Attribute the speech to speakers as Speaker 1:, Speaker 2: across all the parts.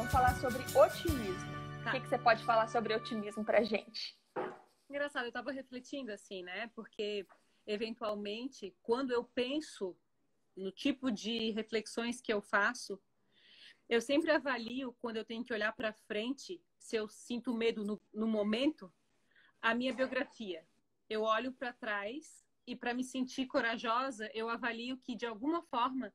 Speaker 1: vamos falar sobre otimismo.
Speaker 2: Tá.
Speaker 1: O que você pode falar sobre otimismo pra gente?
Speaker 2: Engraçado, eu tava refletindo assim, né? Porque, eventualmente, quando eu penso no tipo de reflexões que eu faço, eu sempre avalio, quando eu tenho que olhar para frente, se eu sinto medo no momento, a minha biografia. Eu olho para trás e, para me sentir corajosa, eu avalio que, de alguma forma,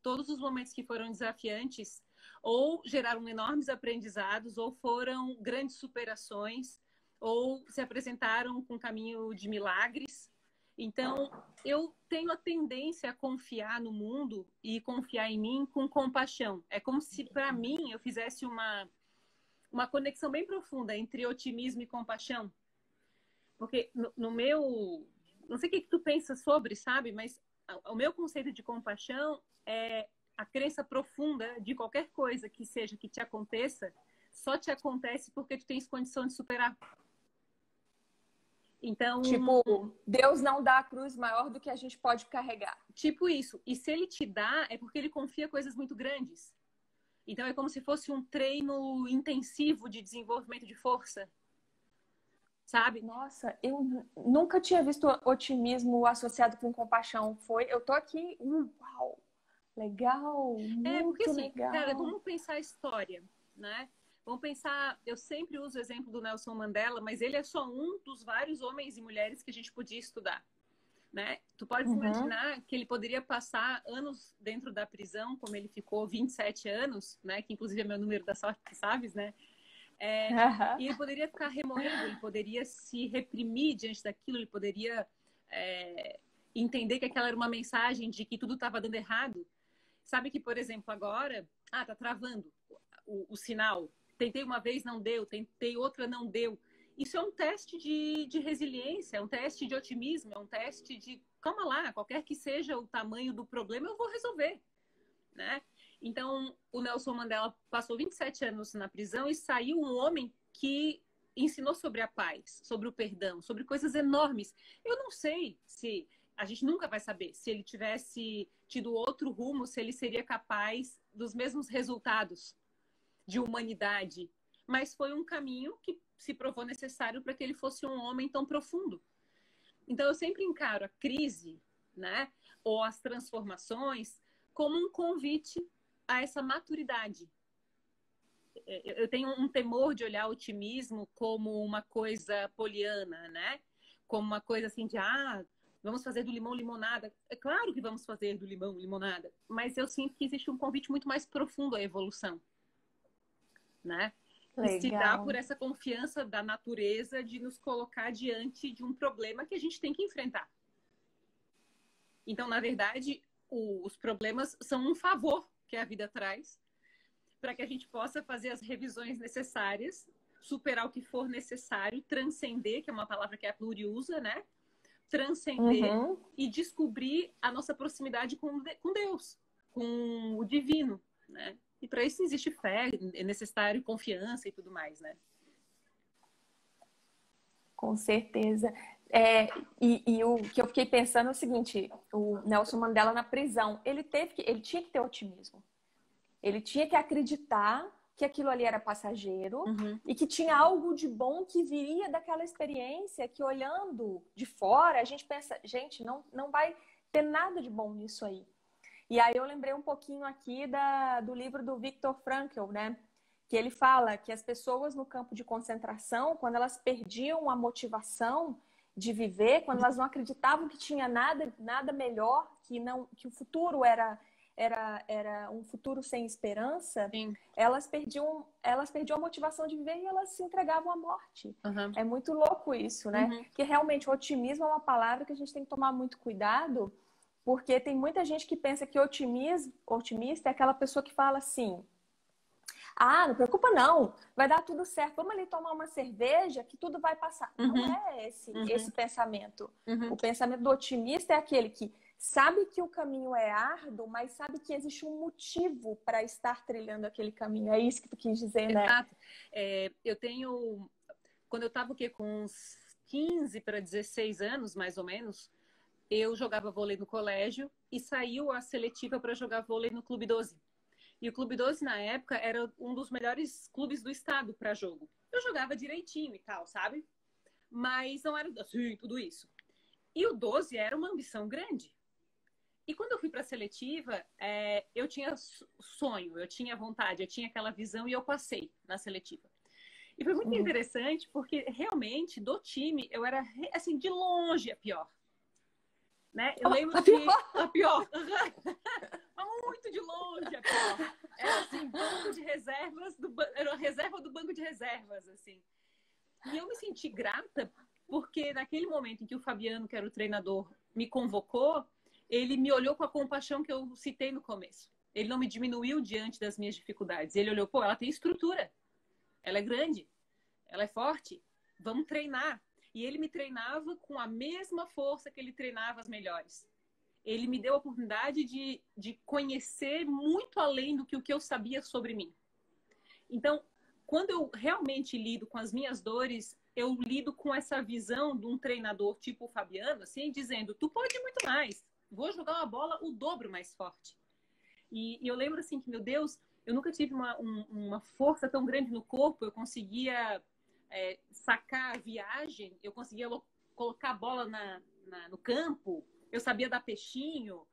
Speaker 2: todos os momentos que foram desafiantes ou geraram enormes aprendizados, ou foram grandes superações, ou se apresentaram com um caminho de milagres. Então, eu tenho a tendência a confiar no mundo e confiar em mim com compaixão. É como se, para mim, eu fizesse uma conexão bem profunda entre otimismo e compaixão. Porque no meu... Não sei o que tu pensa sobre, sabe? Mas o meu conceito de compaixão é a crença profunda de qualquer coisa que seja que te aconteça, só te acontece porque tu tens condição de superar. Então,
Speaker 1: Tipo, Deus não dá a cruz maior do que a gente pode carregar.
Speaker 2: tipo isso. E se ele te dá, é porque ele confia coisas muito grandes. Então, é como se fosse um treino intensivo de desenvolvimento de força, sabe?
Speaker 1: Nossa, eu nunca tinha visto otimismo associado com compaixão. Eu tô aqui, uau, legal,
Speaker 2: Porque
Speaker 1: muito
Speaker 2: assim, cara,
Speaker 1: legal.
Speaker 2: vamos pensar a história, né? Vamos pensar, eu sempre uso o exemplo do Nelson Mandela, mas ele é só um dos vários homens e mulheres que a gente podia estudar, né? Tu pode
Speaker 1: Uhum.
Speaker 2: imaginar que ele poderia passar anos dentro da prisão, como ele ficou 27 anos, né? Que inclusive é meu número da sorte, tu sabes, né? E ele poderia ficar remoendo, ele poderia se reprimir diante daquilo, ele poderia entender que aquela era uma mensagem de que tudo estava dando errado. Sabe que, por exemplo, agora, tá travando o sinal. Tentei uma vez, não deu. Tentei outra, não deu. Isso é um teste de resiliência, é um teste de otimismo, é um teste de, calma lá, qualquer que seja o tamanho do problema, eu vou resolver, né? Então, o Nelson Mandela passou 27 anos na prisão e saiu um homem que ensinou sobre a paz, sobre o perdão, sobre coisas enormes. Eu não sei se a gente nunca vai saber se ele tivesse tido outro rumo, se ele seria capaz dos mesmos resultados de humanidade. Mas foi um caminho que se provou necessário para que ele fosse um homem tão profundo. Então, eu sempre encaro a crise, né, ou as transformações como um convite a essa maturidade. Eu tenho um temor de olhar o otimismo como uma coisa poliana, né? Como uma coisa assim de, vamos fazer do limão limonada. É claro que vamos fazer do limão limonada, mas eu sinto que existe um convite muito mais profundo à evolução, né? E se dá por
Speaker 1: Legal.
Speaker 2: essa confiança da natureza de nos colocar diante de um problema que a gente tem que enfrentar. Então, na verdade, os problemas são um favor que a vida traz para que a gente possa fazer as revisões necessárias, superar o que for necessário, transcender, que é uma palavra que a Pluri usa, né? Transcender
Speaker 1: Uhum.
Speaker 2: e descobrir a nossa proximidade com Deus, com o divino, né? E para isso existe fé, é necessário confiança e tudo mais, né?
Speaker 1: Com certeza. E o que eu fiquei pensando é o seguinte: o Nelson Mandela na prisão, ele tinha que ter otimismo. Ele tinha que acreditar que aquilo ali era passageiro
Speaker 2: Uhum.
Speaker 1: e que tinha algo de bom que viria daquela experiência que, olhando de fora, a gente pensa, gente, não vai ter nada de bom nisso aí. E aí eu lembrei um pouquinho aqui do livro do Viktor Frankl, né? Que ele fala que as pessoas no campo de concentração, quando elas perdiam a motivação de viver, quando elas não acreditavam que tinha nada melhor, que o futuro era um futuro sem esperança,
Speaker 2: Sim.
Speaker 1: elas perdiam a motivação de viver e elas se entregavam à morte.
Speaker 2: Uhum.
Speaker 1: É muito louco isso, né?
Speaker 2: Uhum.
Speaker 1: Que realmente o otimismo é uma palavra que a gente tem que tomar muito cuidado, porque tem muita gente que pensa que otimista é aquela pessoa que fala assim: não preocupa não, vai dar tudo certo. Vamos ali tomar uma cerveja que tudo vai passar. Não
Speaker 2: Uhum.
Speaker 1: é esse
Speaker 2: Uhum.
Speaker 1: pensamento.
Speaker 2: Uhum.
Speaker 1: O pensamento do otimista é aquele que sabe que o caminho é árduo, mas sabe que existe um motivo para estar trilhando aquele caminho. É isso que tu quis dizer, né?
Speaker 2: Exato. Eu tenho... Quando eu estava com uns 15 para 16 anos, mais ou menos, eu jogava vôlei no colégio e saiu a seletiva para jogar vôlei no Clube 12. E o Clube 12, na época, era um dos melhores clubes do estado para jogo. Eu jogava direitinho e tal, sabe? Mas não era assim, tudo isso. E o 12 era uma ambição grande. E quando eu fui para a seletiva, eu tinha sonho, eu tinha vontade, eu tinha aquela visão e eu passei na seletiva. E foi muito interessante porque realmente do time eu era assim de longe a pior, né? Eu lembro que a pior, muito de longe a pior. Era assim, banco de reservas era a reserva do banco de reservas, assim. E eu me senti grata porque naquele momento em que o Fabiano, que era o treinador, me convocou, ele me olhou com a compaixão que eu citei no começo. Ele não me diminuiu diante das minhas dificuldades. Ele olhou, pô, ela tem estrutura, ela é grande, ela é forte, vamos treinar. E ele me treinava com a mesma força que ele treinava as melhores. Ele me deu a oportunidade de conhecer muito além do que o que eu sabia sobre mim. Então, quando eu realmente lido com as minhas dores, eu lido com essa visão de um treinador tipo o Fabiano, assim, dizendo, tu pode muito mais, vou jogar uma bola o dobro mais forte. E eu lembro assim que, meu Deus, eu nunca tive uma força tão grande no corpo, eu conseguia sacar a viagem, eu conseguia colocar a bola no campo, eu sabia dar peixinho.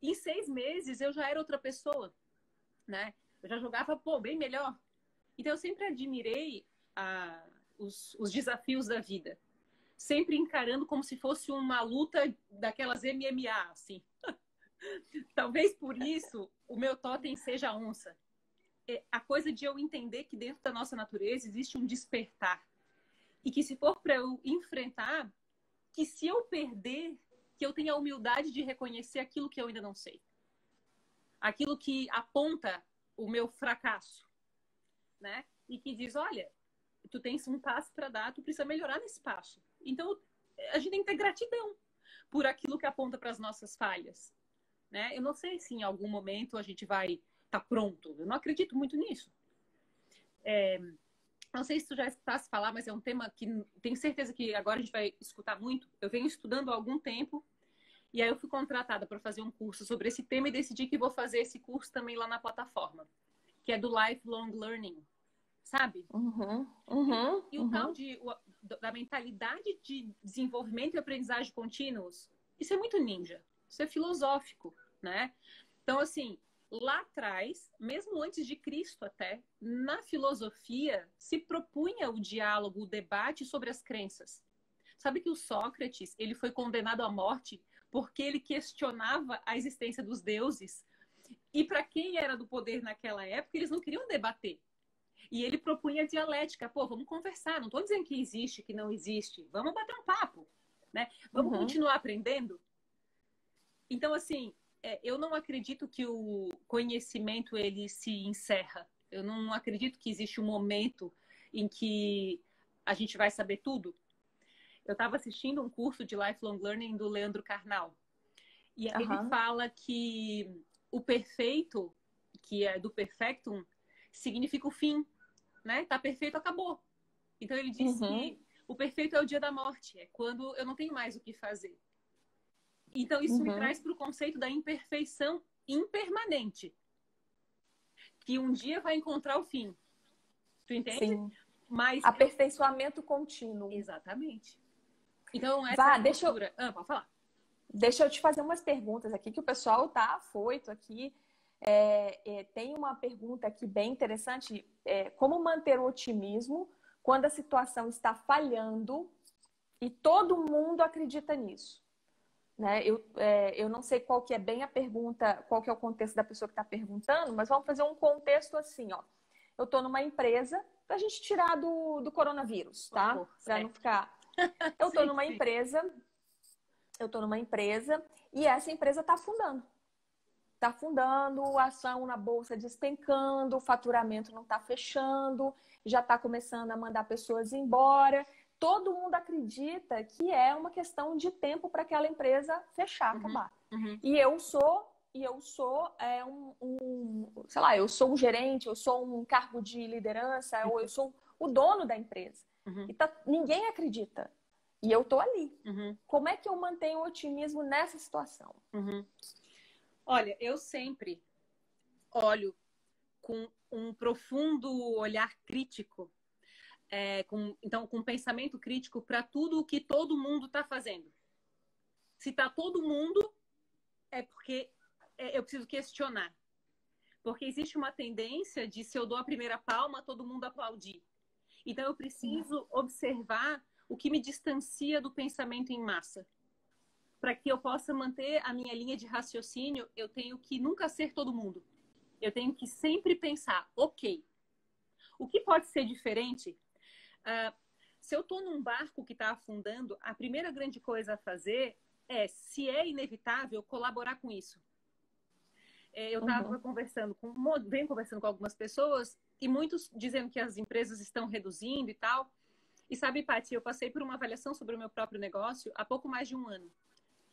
Speaker 2: Em 6 meses eu já era outra pessoa, né? Eu já jogava, pô, bem melhor. Então eu sempre admirei os desafios da vida. Sempre encarando como se fosse uma luta daquelas MMA, assim. Talvez por isso o meu totem seja a onça. A coisa de eu entender que dentro da nossa natureza existe um despertar. E que se for para eu enfrentar, que se eu perder, que eu tenha a humildade de reconhecer aquilo que eu ainda não sei. Aquilo que aponta o meu fracasso, né? E que diz, olha, tu tens um passo para dar, tu precisa melhorar nesse passo. Então, a gente tem que ter gratidão por aquilo que aponta para as nossas falhas, né? Eu não sei se em algum momento a gente vai estar pronto. Eu não acredito muito nisso. Não sei se tu já escutasse falar, mas é um tema que tenho certeza que agora a gente vai escutar muito. Eu venho estudando há algum tempo e aí eu fui contratada para fazer um curso sobre esse tema e decidi que vou fazer esse curso também lá na plataforma, que é do Lifelong Learning, sabe? E o tal da mentalidade de desenvolvimento e aprendizagem contínuos, isso é muito ninja, isso é filosófico, né? Então, assim, lá atrás, mesmo antes de Cristo até, na filosofia se propunha o diálogo, o debate sobre as crenças. Sabe que o Sócrates, ele foi condenado à morte porque ele questionava a existência dos deuses. E para quem era do poder naquela época, eles não queriam debater. E ele propunha dialética. Pô, vamos conversar. Não estou dizendo que existe, que não existe. Vamos bater um papo, né? Vamos continuar aprendendo. Então, assim, eu não acredito que o conhecimento ele se encerra. Eu não acredito que existe um momento em que a gente vai saber tudo. Eu estava assistindo um curso de Lifelong Learning do Leandro Carnal. E aí ele fala que o perfeito, que é do perfectum, significa o fim, né? Tá perfeito, acabou. Então ele diz que o perfeito é o dia da morte, é quando eu não tenho mais o que fazer. Então isso me traz para o conceito da imperfeição impermanente, que um dia vai encontrar o fim. Tu entende?
Speaker 1: Sim.
Speaker 2: Mas
Speaker 1: aperfeiçoamento contínuo.
Speaker 2: Exatamente. Então essa postura. Pode falar.
Speaker 1: Deixa eu te fazer umas perguntas aqui, que o pessoal tá afoito aqui. Tem uma pergunta aqui bem interessante. Como manter o otimismo quando a situação está falhando e todo mundo acredita nisso? Né? Eu não sei qual que é bem a pergunta, qual que é o contexto da pessoa que está perguntando, mas vamos fazer um contexto assim, ó. Eu estou numa empresa, para a gente tirar do coronavírus, tá? Para não ficar... Eu estou numa empresa... Eu estou numa empresa e essa empresa está afundando. Está afundando, a ação na bolsa despencando, o faturamento não está fechando, já está começando a mandar pessoas embora. Todo mundo acredita que é uma questão de tempo para aquela empresa fechar, acabar. E eu sou sei lá, eu sou um gerente, eu sou um cargo de liderança, ou eu sou o dono da empresa. E ninguém acredita. E eu tô ali. Como é que eu mantenho o otimismo nessa situação?
Speaker 2: Olha, eu sempre olho com um profundo olhar crítico, então com um pensamento crítico para tudo o que todo mundo está fazendo. Se está todo mundo, é porque eu preciso questionar. Porque existe uma tendência de, se eu dou a primeira palma, todo mundo aplaudir. Então, eu preciso observar o que me distancia do pensamento em massa. Para que eu possa manter a minha linha de raciocínio, eu tenho que nunca ser todo mundo. Eu tenho que sempre pensar, ok, o que pode ser diferente? Se eu estou num barco que está afundando, a primeira grande coisa a fazer é, se é inevitável, colaborar com isso. Eu estava venho conversando com algumas pessoas e muitos dizendo que as empresas estão reduzindo e tal. E sabe, Paty, eu passei por uma avaliação sobre o meu próprio negócio há pouco mais de um ano.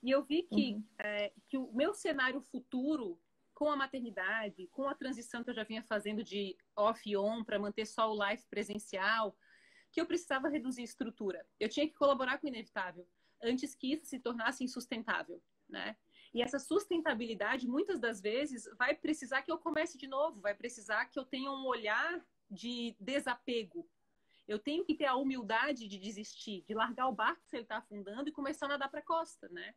Speaker 2: E eu vi que o meu cenário futuro, com a maternidade, com a transição que eu já vinha fazendo de off e on para manter só o live presencial, que eu precisava reduzir estrutura. Eu tinha que colaborar com o inevitável antes que isso se tornasse insustentável, né? E essa sustentabilidade, muitas das vezes, vai precisar que eu comece de novo, vai precisar que eu tenha um olhar de desapego. Eu tenho que ter a humildade de desistir, de largar o barco se ele está afundando e começar a nadar para a costa, né?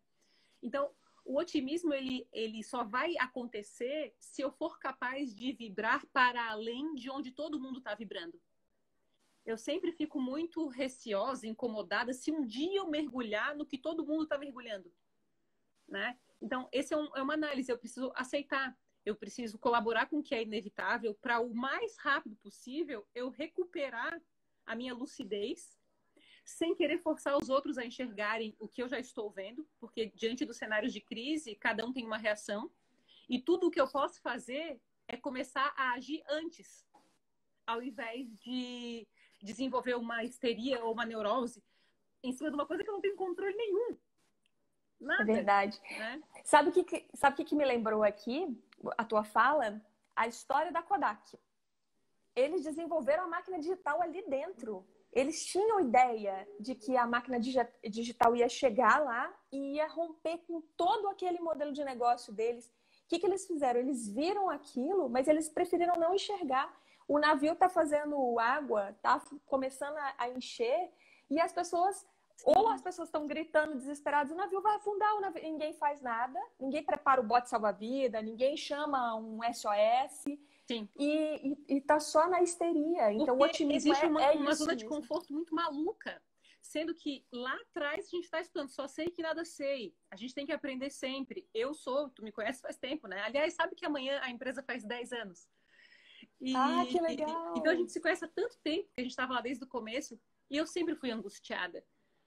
Speaker 2: Então, o otimismo, ele só vai acontecer se eu for capaz de vibrar para além de onde todo mundo está vibrando. Eu sempre fico muito receosa, incomodada, se um dia eu mergulhar no que todo mundo está mergulhando, né? Então, esse é uma análise. Eu preciso aceitar. Eu preciso colaborar com o que é inevitável para o mais rápido possível eu recuperar a minha lucidez sem querer forçar os outros a enxergarem o que eu já estou vendo, porque diante dos cenários de crise, cada um tem uma reação. E tudo o que eu posso fazer é começar a agir antes, ao invés de desenvolver uma histeria ou uma neurose em cima de uma coisa que eu não tenho controle nenhum. Nada,
Speaker 1: é verdade.
Speaker 2: Né?
Speaker 1: Sabe o que me lembrou aqui, a tua fala? A história da Kodak. Eles desenvolveram a máquina digital ali dentro. Eles tinham ideia de que a máquina digital ia chegar lá e ia romper com todo aquele modelo de negócio deles. O que eles fizeram? Eles viram aquilo, mas eles preferiram não enxergar. O navio está fazendo água, está começando a encher, e as pessoas... Ou as pessoas estão gritando desesperadas, o navio vai afundar, ninguém faz nada, ninguém prepara o bote salva-vida, ninguém chama um SOS.
Speaker 2: Sim.
Speaker 1: E tá só na histeria. Então,
Speaker 2: porque
Speaker 1: o otimismo
Speaker 2: existe uma
Speaker 1: isso
Speaker 2: zona de
Speaker 1: mesmo.
Speaker 2: conforto muito maluca. Sendo que lá atrás a gente está estudando, só sei que nada sei. A gente tem que aprender sempre. Tu me conhece faz tempo, né? Aliás, sabe que amanhã a empresa faz 10 anos.
Speaker 1: Que legal!
Speaker 2: Então a gente se conhece há tanto tempo, que a gente estava lá desde o começo, e eu sempre fui angustiada.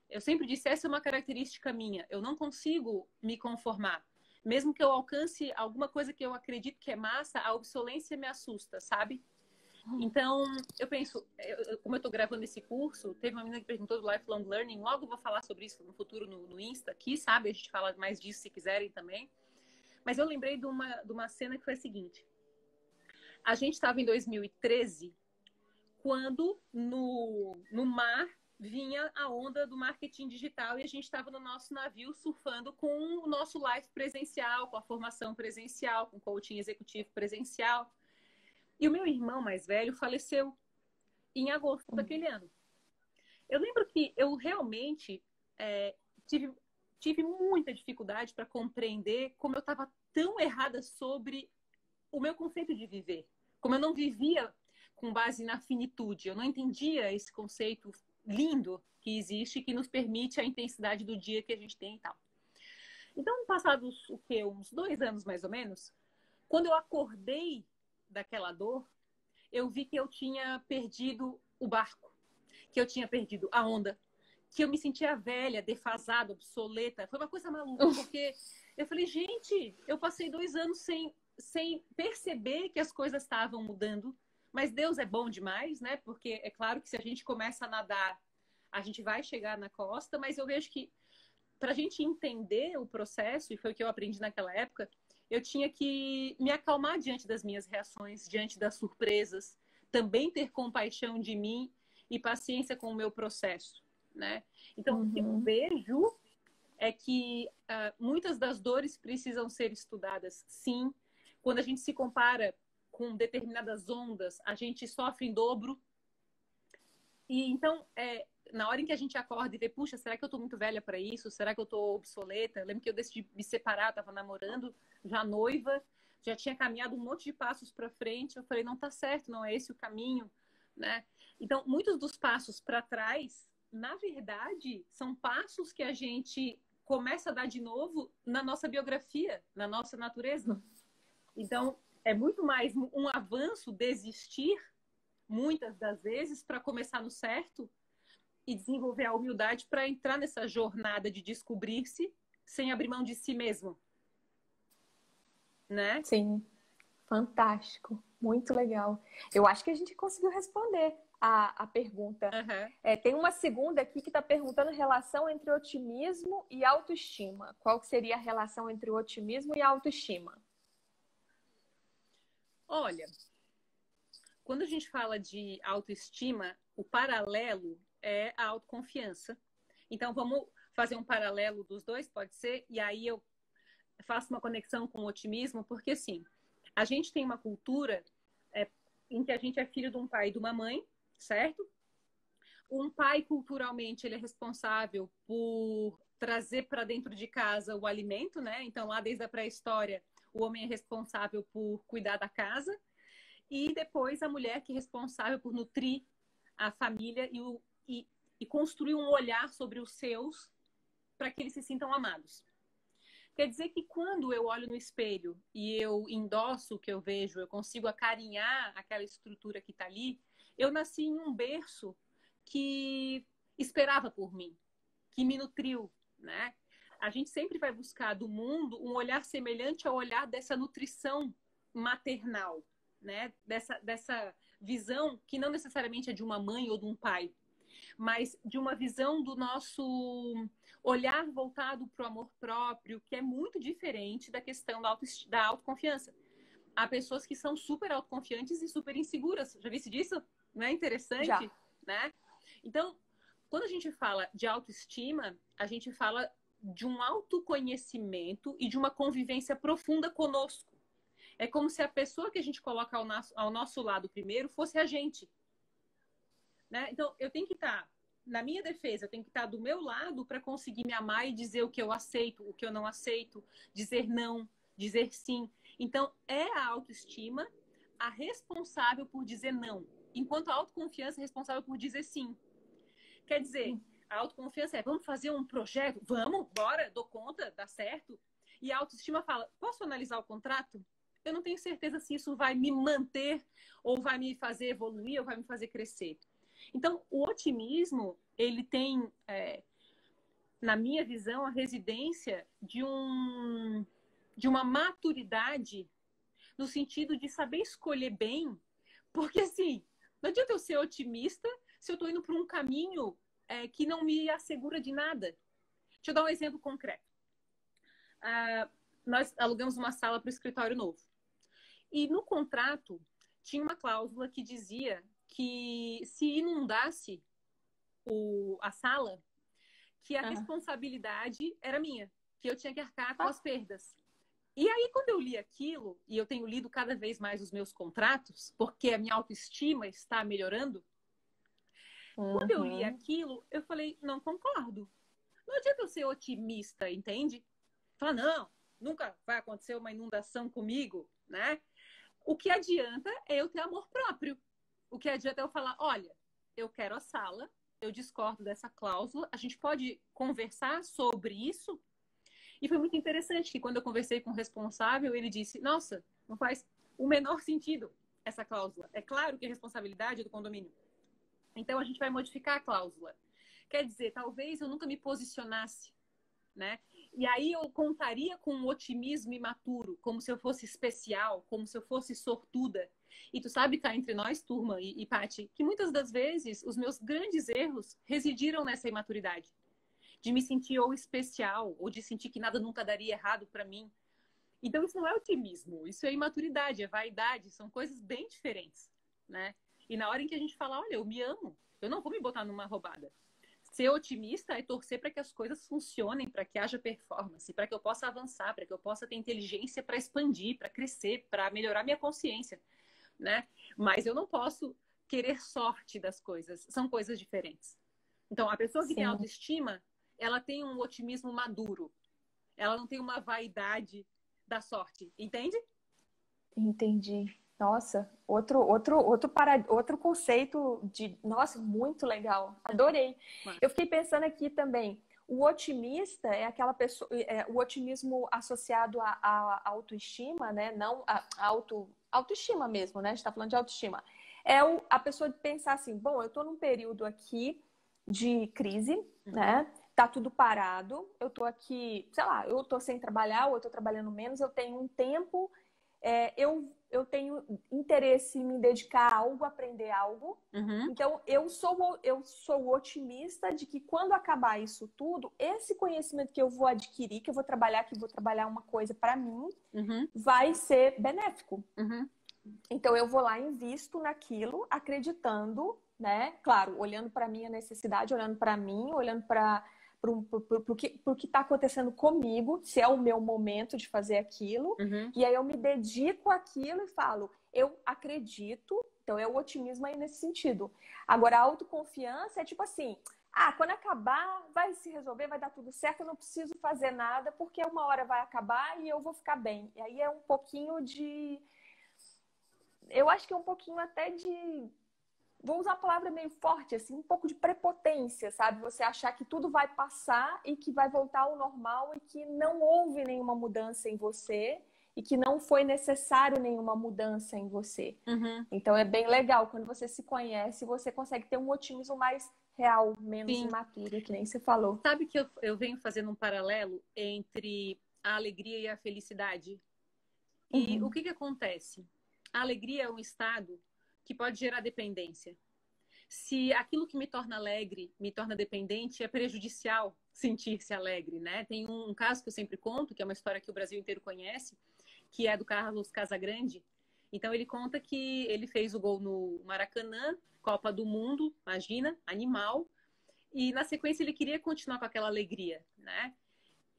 Speaker 2: Eu sempre disse, essa é uma característica minha. Eu não consigo me conformar. Mesmo que eu alcance alguma coisa que eu acredito que é massa, a obsolência me assusta, sabe? Então, eu penso, como eu estou gravando esse curso, teve uma menina que perguntou do Lifelong Learning, logo eu vou falar sobre isso no futuro no Insta aqui, sabe? A gente fala mais disso se quiserem também. Mas eu lembrei de uma cena que foi a seguinte. A gente estava em 2013, quando no mar vinha a onda do marketing digital e a gente estava no nosso navio surfando com o nosso live presencial, com a formação presencial, com o coaching executivo presencial. E o meu irmão mais velho faleceu em agosto daquele ano. Eu lembro que eu realmente tive muita dificuldade para compreender como eu estava tão errada sobre o meu conceito de viver. Como eu não vivia com base na finitude. Eu não entendia esse conceito lindo que existe, que nos permite a intensidade do dia que a gente tem e tal. Então, passados uns 2 anos mais ou menos, quando eu acordei daquela dor, eu vi que eu tinha perdido o barco, que eu tinha perdido a onda, que eu me sentia velha, defasada, obsoleta. Foi uma coisa maluca, porque eu falei, gente, eu passei 2 anos sem perceber que as coisas estavam mudando. Mas Deus é bom demais, né? Porque é claro que se a gente começa a nadar, a gente vai chegar na costa, mas eu vejo que para a gente entender o processo, e foi o que eu aprendi naquela época, eu tinha que me acalmar diante das minhas reações, diante das surpresas, também ter compaixão de mim e paciência com o meu processo, né? Então, o que eu vejo é que muitas das dores precisam ser estudadas, sim. Quando a gente se compara com determinadas ondas, a gente sofre em dobro. E então, na hora em que a gente acorda e vê, puxa, será que eu tô muito velha para isso? Será que eu tô obsoleta? Eu lembro que eu decidi me separar, tava namorando, já noiva, já tinha caminhado um monte de passos para frente. Eu falei, não tá certo, não é esse o caminho, né? Então, muitos dos passos para trás, na verdade, são passos que a gente começa a dar de novo na nossa biografia, na nossa natureza. Então, é muito mais um avanço desistir, muitas das vezes, para começar no certo e desenvolver a humildade para entrar nessa jornada de descobrir-se sem abrir mão de si mesmo, né?
Speaker 1: Sim, fantástico, muito legal. Eu acho que a gente conseguiu responder a pergunta.
Speaker 2: Uhum.
Speaker 1: Tem uma segunda aqui que está perguntando a relação entre otimismo e autoestima. Qual que seria a relação entre o otimismo e a autoestima?
Speaker 2: Olha, quando a gente fala de autoestima, o paralelo é a autoconfiança. Então, vamos fazer um paralelo dos dois, pode ser? E aí eu faço uma conexão com o otimismo, porque, assim, a gente tem uma cultura em que a gente é filho de um pai e de uma mãe, certo? Um pai, culturalmente, ele é responsável por trazer para dentro de casa o alimento, né? Então, lá desde a pré-história, o homem é responsável por cuidar da casa. E depois a mulher que é responsável por nutrir a família e construir um olhar sobre os seus para que eles se sintam amados. Quer dizer que quando eu olho no espelho e eu endosso o que eu vejo, eu consigo acarinhar aquela estrutura que está ali, eu nasci em um berço que esperava por mim, que me nutriu, né? A gente sempre vai buscar do mundo um olhar semelhante ao olhar dessa nutrição maternal, né? Dessa visão que não necessariamente é de uma mãe ou de um pai, mas de uma visão do nosso olhar voltado para o amor próprio, que é muito diferente da questão da autoconfiança. Há pessoas que são super autoconfiantes e super inseguras. Já viste disso? Não é interessante?
Speaker 1: Já.
Speaker 2: Né? Então, quando a gente fala de autoestima, a gente fala de um autoconhecimento e de uma convivência profunda conosco. É como se a pessoa que a gente coloca ao nosso lado primeiro fosse a gente. Né? Então, eu tenho que estar, na minha defesa, eu tenho que estar do meu lado para conseguir me amar e dizer o que eu aceito, o que eu não aceito, dizer não, dizer sim. Então, é a autoestima a responsável por dizer não, enquanto a autoconfiança é responsável por dizer sim. Quer dizer, a autoconfiança é, vamos fazer um projeto? Vamos, bora, dou conta, dá certo. E a autoestima fala, posso analisar o contrato? Eu não tenho certeza se isso vai me manter ou vai me fazer evoluir ou vai me fazer crescer. Então, o otimismo, ele tem, na minha visão, a residência de uma maturidade no sentido de saber escolher bem, porque assim, não adianta eu ser otimista se eu estou indo para um caminho que não me assegura de nada. Deixa eu dar um exemplo concreto. Nós alugamos uma sala para o escritório novo. E no contrato tinha uma cláusula que dizia que se inundasse a sala, que a responsabilidade era minha, que eu tinha que arcar com as perdas. E aí, quando eu li aquilo, e eu tenho lido cada vez mais os meus contratos, porque a minha autoestima está melhorando, quando eu li aquilo, eu falei, não concordo. Não adianta eu ser otimista, entende? Falar, não, nunca vai acontecer uma inundação comigo, né? O que adianta é eu ter amor próprio. O que adianta é eu falar, olha, eu quero a sala, eu discordo dessa cláusula, a gente pode conversar sobre isso? E foi muito interessante que quando eu conversei com o responsável, ele disse, nossa, não faz o menor sentido essa cláusula. É claro que a responsabilidade é do condomínio. Então, a gente vai modificar a cláusula. Quer dizer, talvez eu nunca me posicionasse, né? E aí eu contaria com um otimismo imaturo, como se eu fosse especial, como se eu fosse sortuda. E tu sabe, cá entre nós, turma e Paty, que muitas das vezes os meus grandes erros residiram nessa imaturidade. De me sentir ou especial, ou de sentir que nada nunca daria errado para mim. Então isso não é otimismo, isso é imaturidade, é vaidade, são coisas bem diferentes, né? E na hora em que a gente fala, olha, eu me amo, eu não vou me botar numa roubada. Ser otimista é torcer para que as coisas funcionem, para que haja performance, para que eu possa avançar, para que eu possa ter inteligência para expandir, para crescer, para melhorar minha consciência. né? Mas eu não posso querer sorte das coisas. São coisas diferentes. Então, a pessoa que tem
Speaker 1: Sim,
Speaker 2: autoestima, ela tem um otimismo maduro. Ela não tem uma vaidade da sorte, entende?
Speaker 1: entendi. Nossa, outro conceito de, nossa, muito legal. Adorei.
Speaker 2: Mas,
Speaker 1: Eu fiquei pensando aqui também. O otimista é aquela pessoa, o otimismo associado à autoestima, né? Não a autoestima mesmo, né? A gente está falando de autoestima. A pessoa de pensar assim, bom, eu estou num período aqui de crise, né? Tá tudo parado, eu tô aqui, sei lá, eu tô sem trabalhar, ou eu tô trabalhando menos, eu tenho um tempo, eu tenho interesse em me dedicar a algo, aprender algo.
Speaker 2: uhum,
Speaker 1: Então, eu sou otimista de que quando acabar isso tudo, esse conhecimento que eu vou adquirir, que eu vou trabalhar uma coisa para mim,
Speaker 2: uhum,
Speaker 1: vai ser benéfico.
Speaker 2: uhum.
Speaker 1: Então, eu vou lá e invisto naquilo, acreditando, né? Claro, olhando para a minha necessidade, olhando para mim, olhando para o que está acontecendo comigo, se é o meu momento de fazer aquilo.
Speaker 2: Uhum.
Speaker 1: E aí eu me dedico àquilo e falo, eu acredito. Então, é o otimismo aí nesse sentido. Agora, a autoconfiança é tipo assim, quando acabar, vai se resolver, vai dar tudo certo, eu não preciso fazer nada, porque uma hora vai acabar e eu vou ficar bem. E aí é um pouquinho de... Eu acho que é um pouquinho até de... Vou usar a palavra meio forte, assim, um pouco de prepotência, sabe? Você achar que tudo vai passar e que vai voltar ao normal e que não houve nenhuma mudança em você e que não foi necessário nenhuma mudança em você.
Speaker 2: Uhum.
Speaker 1: Então é bem legal, quando você se conhece, você consegue ter um otimismo mais real, menos
Speaker 2: Sim.
Speaker 1: imaturo, que nem você falou.
Speaker 2: Sabe que eu venho fazendo um paralelo entre a alegria e a felicidade? E o
Speaker 1: Uhum.
Speaker 2: que que acontece? A alegria é um estado que pode gerar dependência. Se aquilo que me torna alegre me torna dependente, é prejudicial sentir-se alegre, né? Tem um caso que eu sempre conto, que é uma história que o Brasil inteiro conhece, que é do Carlos Casagrande. Então ele conta que ele fez o gol no Maracanã, Copa do Mundo, imagina, animal, e na sequência ele queria continuar com aquela alegria, né?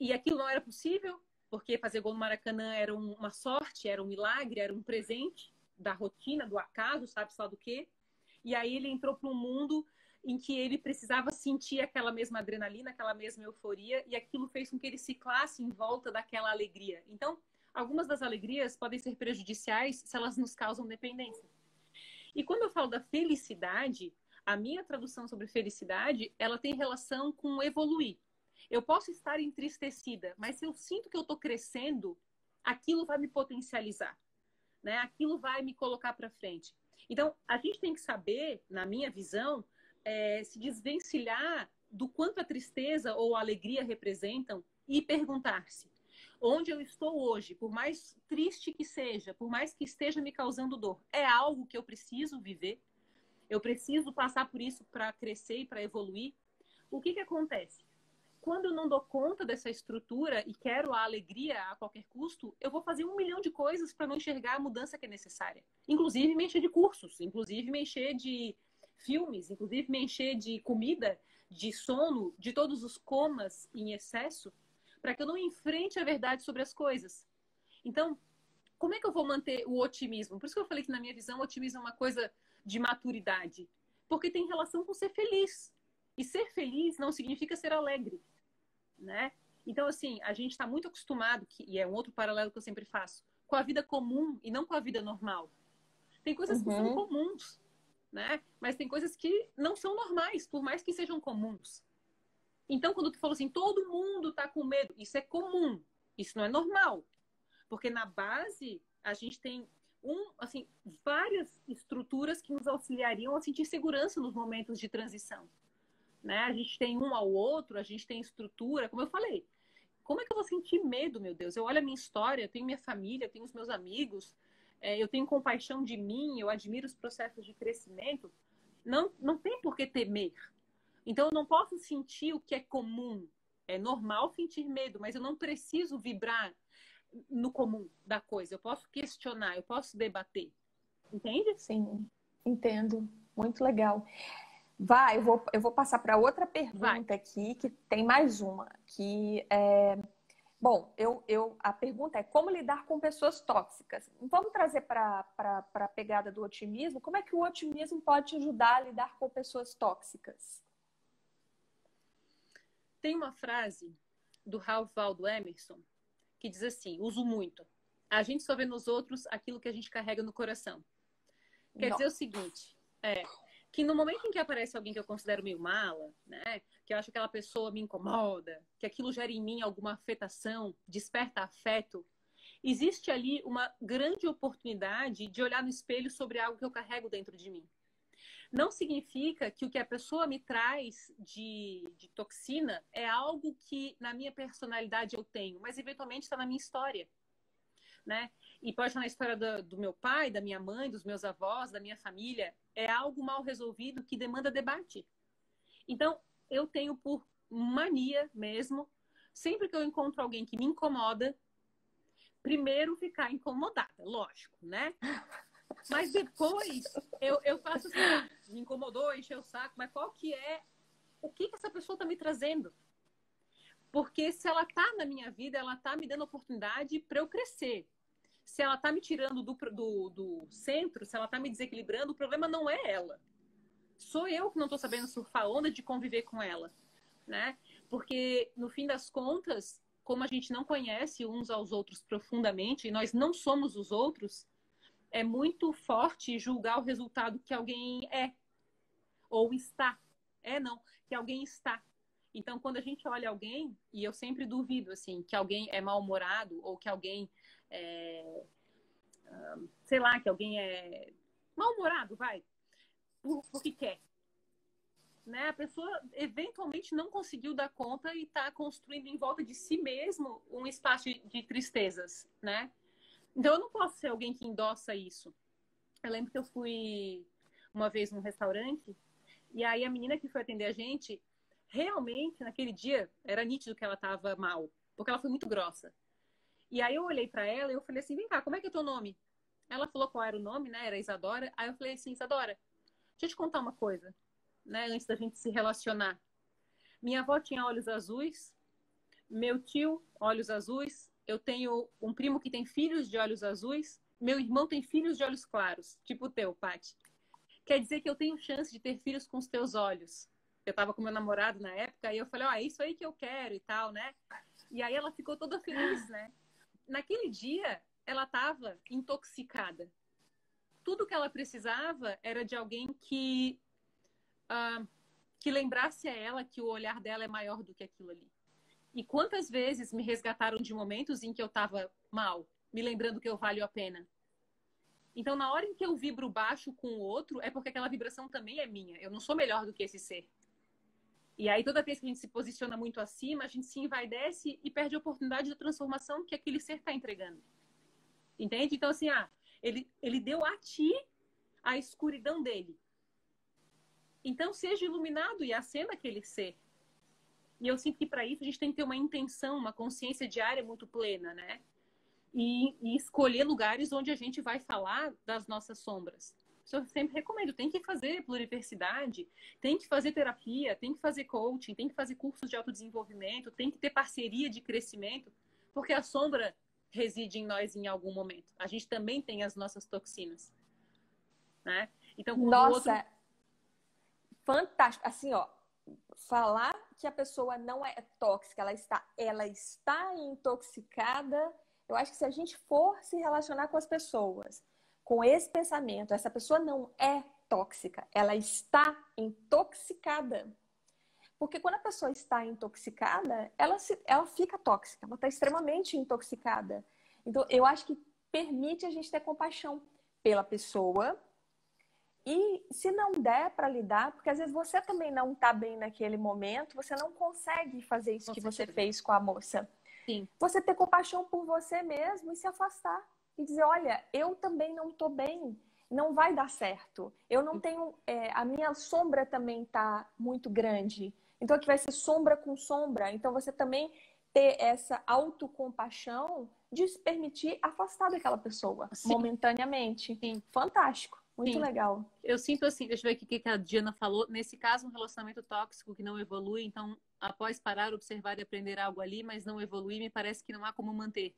Speaker 2: E aquilo não era possível, porque fazer gol no Maracanã era uma sorte, era um milagre, era um presente da rotina, do acaso, sabe-se lá do quê. E aí ele entrou para um mundo em que ele precisava sentir aquela mesma adrenalina, aquela mesma euforia, e aquilo fez com que ele ciclasse em volta daquela alegria. Então, algumas das alegrias podem ser prejudiciais se elas nos causam dependência. E quando eu falo da felicidade, a minha tradução sobre felicidade, ela tem relação com evoluir. Eu posso estar entristecida, mas se eu sinto que eu estou crescendo, aquilo vai me potencializar, né? Aquilo vai me colocar para frente. Então, a gente tem que saber, na minha visão, se desvencilhar do quanto a tristeza ou a alegria representam e perguntar-se: onde eu estou hoje, por mais triste que seja, por mais que esteja me causando dor, é algo que eu preciso viver? Eu preciso passar por isso para crescer e para evoluir? O que que acontece? Quando eu não dou conta dessa estrutura e quero a alegria a qualquer custo, eu vou fazer 1 milhão de coisas para não enxergar a mudança que é necessária. Inclusive me encher de cursos, inclusive me encher de filmes, inclusive me encher de comida, de sono, de todos os comas em excesso, para que eu não enfrente a verdade sobre as coisas. Então, como é que eu vou manter o otimismo? Por isso que eu falei que, na minha visão, o otimismo é uma coisa de maturidade. Porque tem relação com ser feliz. E ser feliz não significa ser alegre, né? Então, assim, a gente está muito acostumado, e é um outro paralelo que eu sempre faço, com a vida comum e não com a vida normal. Tem coisas que são
Speaker 1: Uhum.
Speaker 2: comuns, né? Mas tem coisas que não são normais, por mais que sejam comuns. Então, quando tu falou assim, todo mundo está com medo, isso é comum, isso não é normal. Porque na base, a gente tem assim, várias estruturas que nos auxiliariam a sentir segurança nos momentos de transição, né? A gente tem um ao outro, a gente tem estrutura, como eu falei. Como é que eu vou sentir medo, meu Deus? Eu olho a minha história, eu tenho minha família, eu tenho os meus amigos, eu tenho compaixão de mim, eu admiro os processos de crescimento. Não, não tem por que temer. Então, eu não posso sentir o que é comum. É normal sentir medo, mas eu não preciso vibrar no comum da coisa. Eu posso questionar, eu posso debater. Entende?
Speaker 1: Sim, entendo. Muito legal. Vai, eu vou passar para outra
Speaker 2: Vai.
Speaker 1: pergunta aqui, que tem mais uma, que Bom, a pergunta é como lidar com pessoas tóxicas. Vamos trazer para a pegada do otimismo. Como é que o otimismo pode te ajudar a lidar com pessoas tóxicas?
Speaker 2: Tem uma frase do Ralph Waldo Emerson que diz assim, uso muito: a gente só vê nos outros aquilo que a gente carrega no coração. Quer dizer o seguinte, que no momento em que aparece alguém que eu considero meio mala, né, que eu acho que aquela pessoa me incomoda, que aquilo gera em mim alguma afetação, desperta afeto, existe ali uma grande oportunidade de olhar no espelho sobre algo que eu carrego dentro de mim. Não significa que o que a pessoa me traz de toxina é algo que na minha personalidade eu tenho, mas eventualmente está na minha história, né? E pode estar na história do meu pai, da minha mãe, dos meus avós, da minha família. É algo mal resolvido que demanda debate. Então, eu tenho por mania mesmo, sempre que eu encontro alguém que me incomoda, primeiro ficar incomodada, lógico, né? Mas depois eu faço assim, me incomodou, encheu o saco, mas qual que é, o que essa pessoa está me trazendo? Porque se ela está na minha vida, ela está me dando oportunidade para eu crescer. Se ela está me tirando do centro, se ela está me desequilibrando, o problema não é ela. Sou eu que não estou sabendo surfar a onda de conviver com ela, né? Porque, no fim das contas, como a gente não conhece uns aos outros profundamente, e nós não somos os outros, é muito forte julgar o resultado que alguém é ou está. Não, que alguém está. Então, quando a gente olha alguém, e eu sempre duvido, assim, que alguém é mal-humorado ou que alguém sei lá, que alguém é mal-humorado, vai, porque quer. Né? A pessoa eventualmente não conseguiu dar conta e está construindo em volta de si mesmo um espaço de tristezas, né? Então eu não posso ser alguém que endossa isso. Eu lembro que eu fui uma vez num restaurante e aí a menina que foi atender a gente, realmente naquele dia era nítido que ela estava mal, porque ela foi muito grossa. E aí eu olhei para ela e eu falei assim, vem cá, como é que é teu nome? Ela falou qual era o nome, né? Era Isadora. Aí eu falei assim, Isadora, deixa eu te contar uma coisa, né? Antes da gente se relacionar. Minha avó tinha olhos azuis, meu tio, olhos azuis, eu tenho um primo que tem filhos de olhos azuis, meu irmão tem filhos de olhos claros, tipo o teu, Paty. Quer dizer que eu tenho chance de ter filhos com os teus olhos. Eu tava com meu namorado na época e eu falei, é isso aí que eu quero e tal, né? E aí ela ficou toda feliz, né? Naquele dia, ela estava intoxicada. Tudo que ela precisava era de alguém que lembrasse a ela que o olhar dela é maior do que aquilo ali. E quantas vezes me resgataram de momentos em que eu estava mal, me lembrando que eu valho a pena. Então, na hora em que eu vibro baixo com o outro, é porque aquela vibração também é minha. Eu não sou melhor do que esse ser. E aí, toda vez que a gente se posiciona muito acima, a gente se envaidece e perde a oportunidade da transformação que aquele ser está entregando. Entende? Então, assim, ele deu a ti a escuridão dele. Então, seja iluminado e acenda aquele ser. E eu sinto que para isso a gente tem que ter uma intenção, uma consciência diária muito plena, né? E escolher lugares onde a gente vai falar das nossas sombras. Isso eu sempre recomendo. Tem que fazer pluriversidade, tem que fazer terapia, tem que fazer coaching, tem que fazer cursos de autodesenvolvimento, tem que ter parceria de crescimento, porque a sombra reside em nós em algum momento. A gente também tem as nossas toxinas, né? Então, quando o outro...
Speaker 1: Nossa, fantástico. Assim, ó, falar que a pessoa não é tóxica, ela está intoxicada. Eu acho que se a gente for se relacionar com as pessoas com esse pensamento, essa pessoa não é tóxica, ela está intoxicada. Porque quando a pessoa está intoxicada, ela fica tóxica, ela está extremamente intoxicada. Então, eu acho que permite a gente ter compaixão pela pessoa. E se não der para lidar, porque às vezes você também não está bem naquele momento, você não consegue fazer isso que você fez com a moça.
Speaker 2: Sim.
Speaker 1: Você ter compaixão por você mesmo e se afastar. E dizer, olha, eu também não estou bem, não vai dar certo. Eu não tenho... a minha sombra também está muito grande. Então aqui vai ser sombra com sombra. Então você também ter essa autocompaixão de se permitir afastar daquela pessoa,
Speaker 2: Sim.
Speaker 1: momentaneamente.
Speaker 2: Sim.
Speaker 1: Fantástico. Muito
Speaker 2: Sim.
Speaker 1: Legal.
Speaker 2: Eu sinto assim, deixa eu ver o que a Diana falou. Nesse caso, um relacionamento tóxico que não evolui, então após parar, observar e aprender algo ali, mas não evoluir, me parece que não há como manter.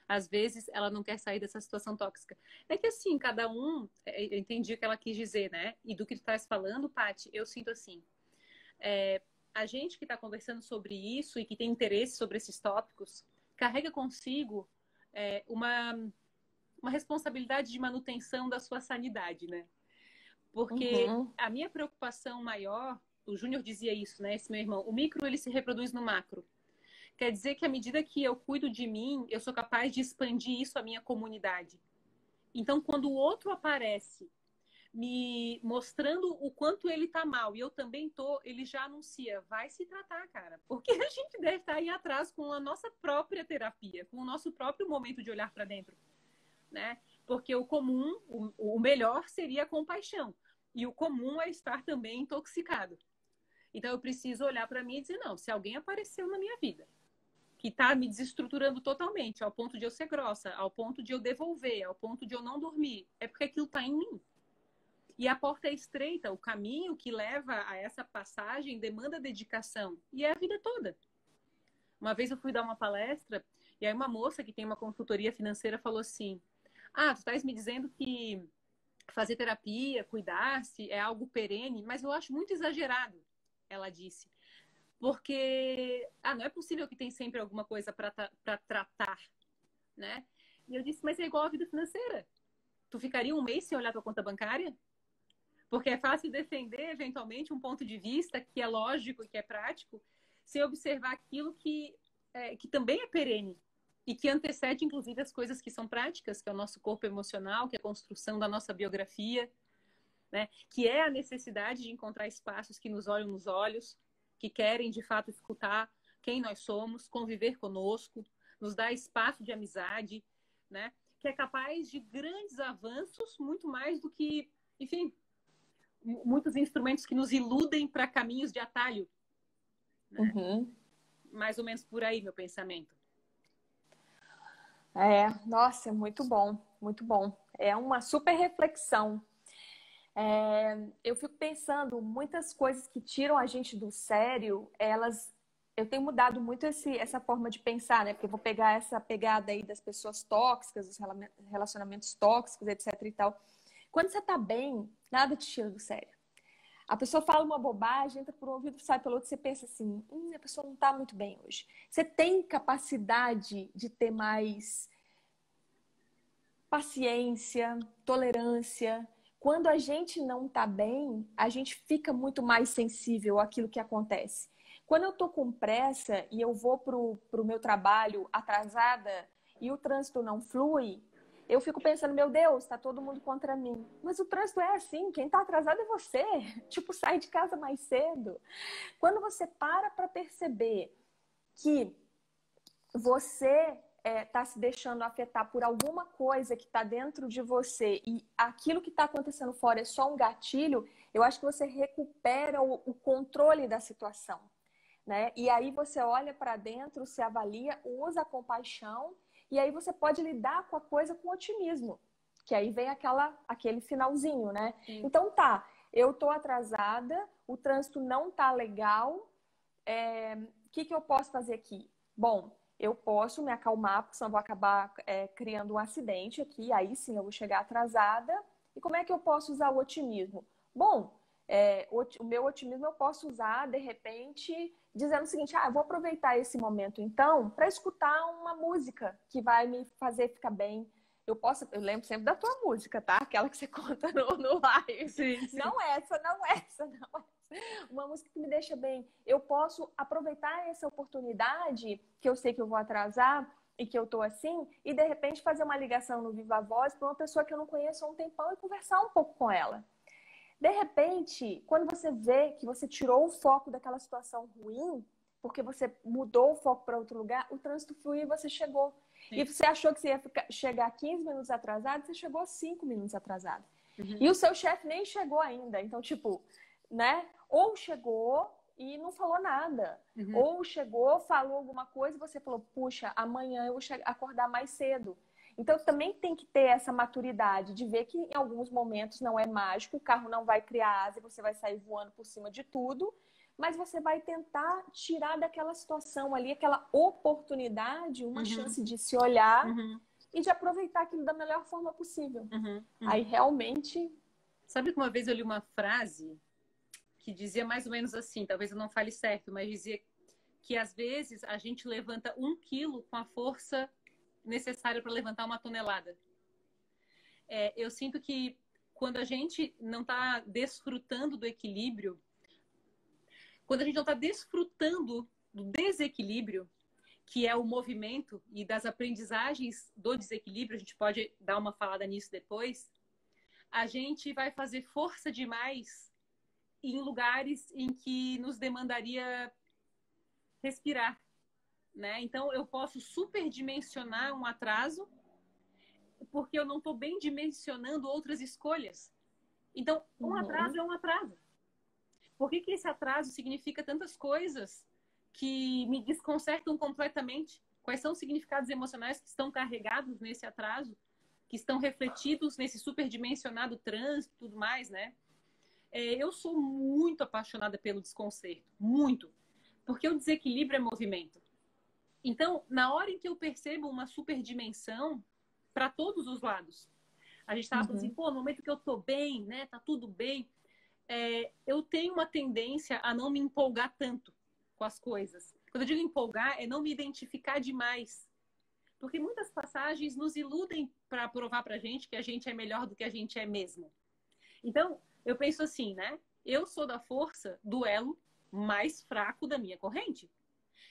Speaker 2: Às vezes, ela não quer sair dessa situação tóxica. É que assim, cada um, eu entendi o que ela quis dizer, né? E do que tu estás falando, Paty, eu sinto assim. A gente que está conversando sobre isso e que tem interesse sobre esses tópicos, carrega consigo uma responsabilidade de manutenção da sua sanidade, né? Porque a minha preocupação maior, o Júnior dizia isso, né? Esse meu irmão, o micro ele se reproduz no macro. Quer dizer que à medida que eu cuido de mim, eu sou capaz de expandir isso à minha comunidade. Então, quando o outro aparece me mostrando o quanto ele tá mal e eu também tô, ele já anuncia, vai se tratar, cara. Porque a gente deve estar aí atrás com a nossa própria terapia, com o nosso próprio momento de olhar para dentro, né? Porque o comum, o melhor seria a compaixão. E o comum é estar também intoxicado. Então eu preciso olhar para mim e dizer, não, se alguém apareceu na minha vida que está me desestruturando totalmente, ao ponto de eu ser grossa, ao ponto de eu devolver, ao ponto de eu não dormir, é porque aquilo está em mim. E a porta é estreita, o caminho que leva a essa passagem demanda dedicação. E é a vida toda. Uma vez eu fui dar uma palestra e aí uma moça que tem uma consultoria financeira falou assim, tu estás me dizendo que fazer terapia, cuidar-se é algo perene, mas eu acho muito exagerado, ela disse. Porque, não é possível que tem sempre alguma coisa para tratar, né? E eu disse, mas é igual a vida financeira. Tu ficaria um mês sem olhar tua conta bancária? Porque é fácil defender, eventualmente, um ponto de vista que é lógico e que é prático, sem observar aquilo que também é perene e que antecede, inclusive, as coisas que são práticas, que é o nosso corpo emocional, que é a construção da nossa biografia, né? Que é a necessidade de encontrar espaços que nos olham nos olhos, que querem, de fato, escutar quem nós somos, conviver conosco, nos dar espaço de amizade, né? Que é capaz de grandes avanços, muito mais do que, enfim, muitos instrumentos que nos iludem para caminhos de atalho, né? Mais ou menos por aí, meu pensamento.
Speaker 1: Nossa, muito bom, muito bom. É uma super reflexão. Eu fico pensando, muitas coisas que tiram a gente do sério, eu tenho mudado muito essa forma de pensar, né? Porque eu vou pegar essa pegada aí das pessoas tóxicas, dos relacionamentos tóxicos, etc e tal. Quando você tá bem, nada te tira do sério. A pessoa fala uma bobagem, entra por um ouvido, sai pelo outro, você pensa assim, a pessoa não tá muito bem hoje. Você tem capacidade de ter mais paciência, tolerância. Quando a gente não tá bem, a gente fica muito mais sensível àquilo que acontece. Quando eu tô com pressa e eu vou pro meu trabalho atrasada e o trânsito não flui, eu fico pensando, meu Deus, tá todo mundo contra mim. Mas o trânsito é assim, quem tá atrasado é você. Tipo, sai de casa mais cedo. Quando você para perceber que você está se deixando afetar por alguma coisa que está dentro de você e aquilo que está acontecendo fora é só um gatilho, eu acho que você recupera o controle da situação, né? E aí você olha para dentro, se avalia, usa a compaixão e aí você pode lidar com a coisa com otimismo, que aí vem aquele finalzinho, né? Sim. Então tá, eu tô atrasada, o trânsito não tá legal, o que eu posso fazer aqui? Bom, eu posso me acalmar, porque senão eu vou acabar criando um acidente aqui, aí sim eu vou chegar atrasada. E como é que eu posso usar o otimismo? Bom, o meu otimismo eu posso usar, de repente, dizendo o seguinte, eu vou aproveitar esse momento, então, para escutar uma música que vai me fazer ficar bem. Eu lembro sempre da tua música, tá? Aquela que você conta no live.
Speaker 2: Sim, sim.
Speaker 1: Não essa. Uma música que me deixa bem. Eu posso aproveitar essa oportunidade, que eu sei que eu vou atrasar e que eu tô assim, e de repente fazer uma ligação no Viva Voz para uma pessoa que eu não conheço há um tempão e conversar um pouco com ela. De repente, quando você vê que você tirou o foco daquela situação ruim, porque você mudou o foco para outro lugar, o trânsito fluiu e você chegou. Sim. E você achou que você ia chegar 15 minutos atrasado, você chegou 5 minutos atrasado. Uhum. E o seu chefe nem chegou ainda. Então, tipo, né? Ou chegou e não falou nada. Uhum. Ou chegou, falou alguma coisa e você falou, puxa, amanhã eu vou acordar mais cedo. Então, também tem que ter essa maturidade de ver que em alguns momentos não é mágico, o carro não vai criar asa e você vai sair voando por cima de tudo, mas você vai tentar tirar daquela situação ali, aquela oportunidade, uma chance de se olhar e de aproveitar aquilo da melhor forma possível. Aí realmente...
Speaker 2: Sabe que uma vez eu li uma frase que dizia mais ou menos assim, talvez eu não fale certo, mas dizia que às vezes a gente levanta 1 quilo com a força necessária para levantar 1 tonelada. Eu sinto que quando a gente não está desfrutando do equilíbrio, quando a gente não está desfrutando do desequilíbrio, que é o movimento e das aprendizagens do desequilíbrio, a gente pode dar uma falada nisso depois, a gente vai fazer força demais em lugares em que nos demandaria respirar, né? Então, eu posso superdimensionar um atraso porque eu não estou bem dimensionando outras escolhas. Então, um atraso é um atraso. Por que esse atraso significa tantas coisas que me desconcertam completamente? Quais são os significados emocionais que estão carregados nesse atraso, que estão refletidos nesse superdimensionado trânsito e tudo mais, né? Eu sou muito apaixonada pelo desconcerto, muito. Porque o desequilíbrio é movimento. Então, na hora em que eu percebo uma superdimensão, para todos os lados, a gente estava falando assim, pô, no momento que eu tô bem, né, tá tudo bem, eu tenho uma tendência a não me empolgar tanto com as coisas. Quando eu digo empolgar, é não me identificar demais. Porque muitas passagens nos iludem para provar pra gente que a gente é melhor do que a gente é mesmo. Então, eu penso assim, né? Eu sou da força do elo mais fraco da minha corrente.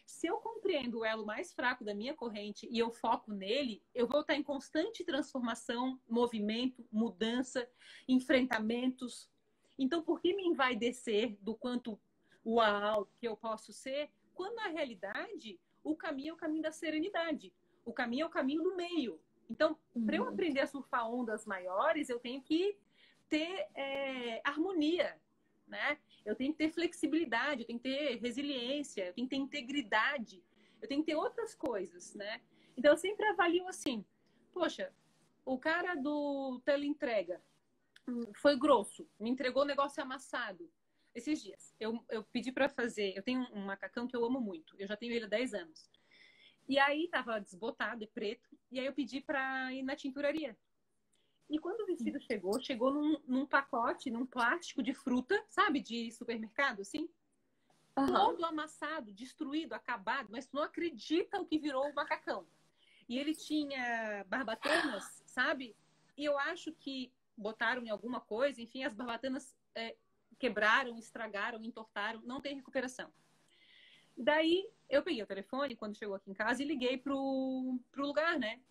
Speaker 2: Se eu compreendo o elo mais fraco da minha corrente e eu foco nele, eu vou estar em constante transformação, movimento, mudança, enfrentamentos. Então, por que me envaidecer do quanto uau que eu posso ser, quando na realidade o caminho é o caminho da serenidade. O caminho é o caminho do meio. Então, para eu aprender a surfar ondas maiores, eu tenho que ter harmonia, né? Eu tenho que ter flexibilidade, eu tenho que ter resiliência, eu tenho que ter integridade, eu tenho que ter outras coisas, né? Então, eu sempre avalio assim, poxa, o cara do teleentrega foi grosso, me entregou o negócio amassado. Esses dias, eu pedi para fazer, eu tenho um macacão que eu amo muito, eu já tenho ele há 10 anos. E aí tava desbotado e preto, e aí eu pedi para ir na tinturaria. E quando o vestido chegou num pacote, num plástico de fruta, sabe, de supermercado, assim, todo amassado, destruído, acabado, mas tu não acredita o que virou o macacão. E ele tinha barbatanas, sabe? E eu acho que botaram em alguma coisa, enfim, as barbatanas quebraram, estragaram, entortaram, não tem recuperação. Daí eu peguei o telefone quando chegou aqui em casa e liguei pro lugar, né?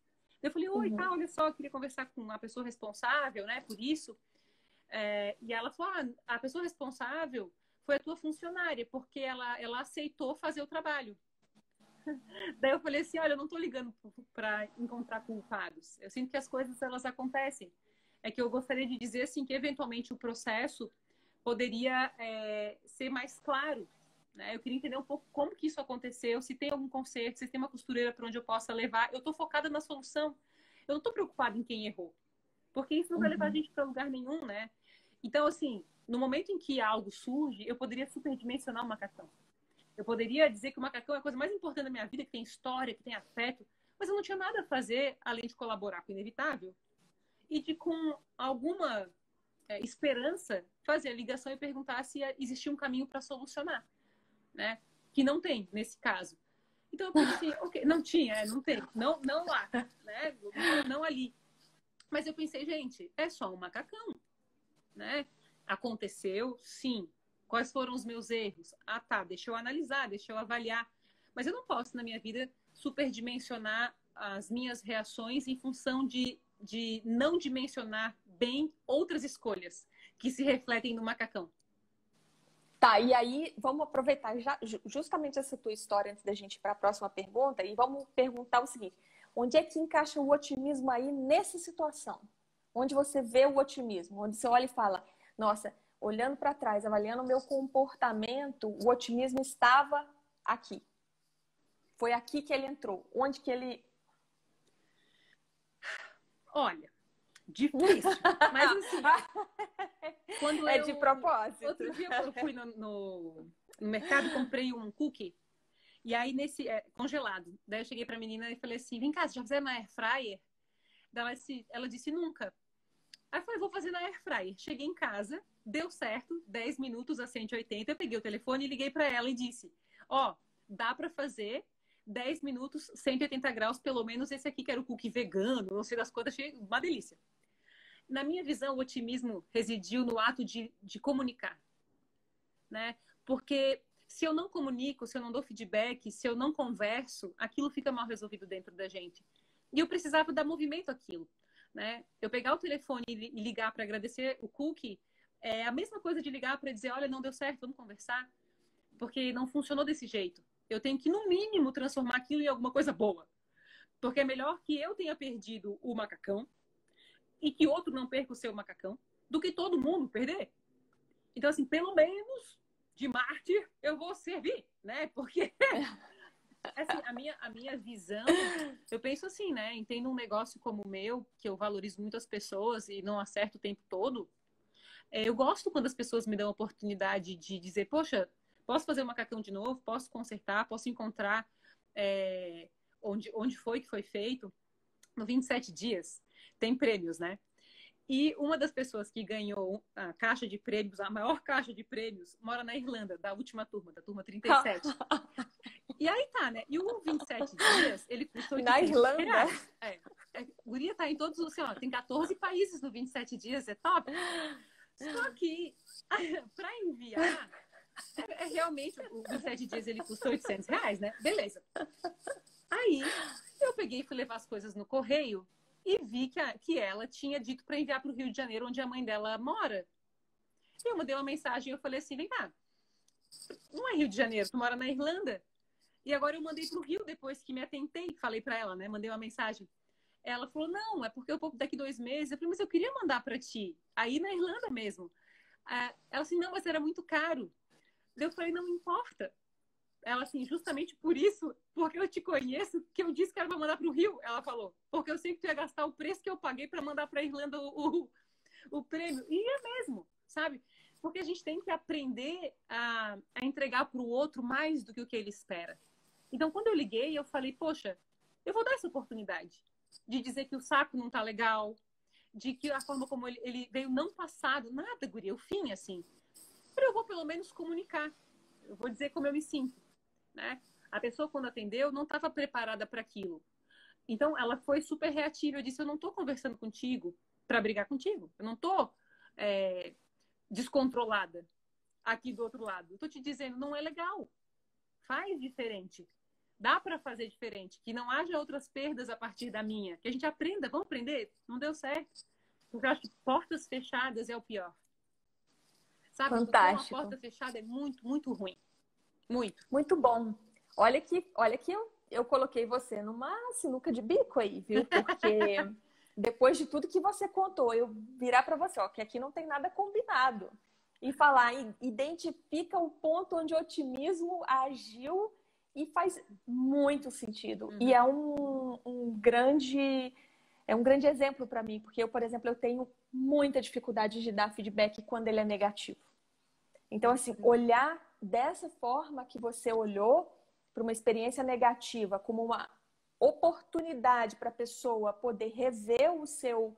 Speaker 2: Eu falei, oi, tá, olha só, eu queria conversar com uma pessoa responsável, né, por isso. E ela falou, a pessoa responsável foi a tua funcionária, porque ela aceitou fazer o trabalho. Daí eu falei assim, olha, eu não tô ligando para encontrar culpados. Eu sinto que as coisas, elas acontecem. É que eu gostaria de dizer, assim, que eventualmente o processo poderia ser mais claro, né? Eu queria entender um pouco como que isso aconteceu, se tem algum conserto, se tem uma costureira para onde eu possa levar. Eu tô focada na solução. Eu não tô preocupada em quem errou. Porque isso não vai levar a gente para lugar nenhum, né? Então, assim, no momento em que algo surge, eu poderia superdimensionar o macacão. Eu poderia dizer que o macacão é a coisa mais importante da minha vida, que tem história, que tem afeto, mas eu não tinha nada a fazer além de colaborar com o inevitável e de, com alguma esperança, fazer a ligação e perguntar se existia um caminho para solucionar, né? Que não tem, nesse caso. Então eu pensei, ok, não tinha, não tem, não lá, né? Não ali. Mas eu pensei, gente, é só um macacão, né? Aconteceu, sim. Quais foram os meus erros? Ah, tá, deixa eu analisar, deixa eu avaliar. Mas eu não posso, na minha vida, superdimensionar as minhas reações em função de não dimensionar bem outras escolhas que se refletem no macacão.
Speaker 1: Tá, e aí vamos aproveitar justamente essa tua história antes da gente ir para a próxima pergunta e vamos perguntar o seguinte: onde é que encaixa o otimismo aí nessa situação? Onde você vê o otimismo? Onde você olha e fala, nossa, olhando para trás, avaliando o meu comportamento, o otimismo estava aqui. Foi aqui que ele entrou. Onde que ele...
Speaker 2: Olha, difícil. Mas assim, quando
Speaker 1: de propósito.
Speaker 2: Outro dia eu fui no mercado, comprei um cookie. E aí, congelado. Daí eu cheguei pra menina e falei assim, vem cá, você já fizeram na air fryer? Daí ela disse, nunca. Aí eu falei, vou fazer na air fryer. Cheguei em casa, deu certo, 10 minutos a 180. Eu peguei o telefone e liguei pra ela e disse, ó, dá pra fazer 10 minutos, 180 graus, pelo menos esse aqui que era o cookie vegano, não sei das quantas, achei uma delícia. Na minha visão, o otimismo residiu no ato de comunicar, né? Porque se eu não comunico, se eu não dou feedback, se eu não converso, aquilo fica mal resolvido dentro da gente. E eu precisava dar movimento àquilo, né? Eu pegar o telefone e ligar para agradecer o cookie é a mesma coisa de ligar para dizer, olha, não deu certo, vamos conversar, porque não funcionou desse jeito. Eu tenho que, no mínimo, transformar aquilo em alguma coisa boa. Porque é melhor que eu tenha perdido o macacão e que outro não perca o seu macacão do que todo mundo perder. Então, assim, pelo menos de mártir eu vou servir, né? Porque assim, a minha visão, eu penso assim, né? Entendo um negócio como o meu, que eu valorizo muito as pessoas e não acerto o tempo todo. Eu gosto quando as pessoas me dão a oportunidade de dizer, poxa, posso fazer o macacão de novo? Posso consertar? Posso encontrar onde foi que foi feito? No 27 dias, tem prêmios, né? E uma das pessoas que ganhou a caixa de prêmios, a maior caixa de prêmios, mora na Irlanda, da última turma, da turma 37. E aí tá, né? E o 27 dias, ele custa 800
Speaker 1: Na Irlanda?
Speaker 2: reais. Guria tá em todos os... Assim, ó, tem 14 países no 27 dias, é top. Só que, para enviar, realmente, o 27 dias ele custa 800 reais, né? Beleza. Aí, eu peguei e fui levar as coisas no correio e vi que ela tinha dito para enviar para o Rio de Janeiro, onde a mãe dela mora. E eu mandei uma mensagem e eu falei assim, vem cá, não é Rio de Janeiro, tu mora na Irlanda? E agora eu mandei para o Rio depois que me atentei, falei para ela, né? Mandei uma mensagem. Ela falou, não, é porque eu vou daqui 2 meses. Eu falei, mas eu queria mandar para ti, aí na Irlanda mesmo. Ela assim, não, mas era muito caro. Eu falei, não importa. Ela assim, justamente por isso, porque eu te conheço, que eu disse que era para mandar para o Rio, ela falou. Porque eu sei que tu ia gastar o preço que eu paguei para mandar para a Irlanda o prêmio. E é mesmo, sabe? Porque a gente tem que aprender a entregar para o outro mais do que o que ele espera. Então, quando eu liguei, eu falei, poxa, eu vou dar essa oportunidade de dizer que o saco não tá legal, de que a forma como ele veio não passado, nada, guria, o fim, assim. Eu vou pelo menos comunicar. Eu vou dizer como eu me sinto, né? A pessoa, quando atendeu, não estava preparada para aquilo. Então, ela foi super reativa. Eu disse, eu não estou conversando contigo para brigar contigo. Eu não estou descontrolada aqui do outro lado. Eu estou te dizendo, não é legal. Faz diferente. Dá para fazer diferente. Que não haja outras perdas a partir da minha. Que a gente aprenda. Vamos aprender? Não deu certo. Porque eu acho que portas fechadas é o pior. Sabe?
Speaker 1: Fantástico.
Speaker 2: Porque uma porta fechada é muito, muito ruim. Muito.
Speaker 1: Muito bom. Olha que eu coloquei você numa sinuca de bico aí, viu? Porque depois de tudo que você contou, eu virar para você, ó, que aqui não tem nada combinado. E falar, identifica o ponto onde o otimismo agiu e faz muito sentido.
Speaker 2: Uhum.
Speaker 1: E é um grande exemplo para mim, porque eu, por exemplo, eu tenho muita dificuldade de dar feedback quando ele é negativo. Então, assim, olhar dessa forma que você olhou para uma experiência negativa, como uma oportunidade para a pessoa poder rever o seu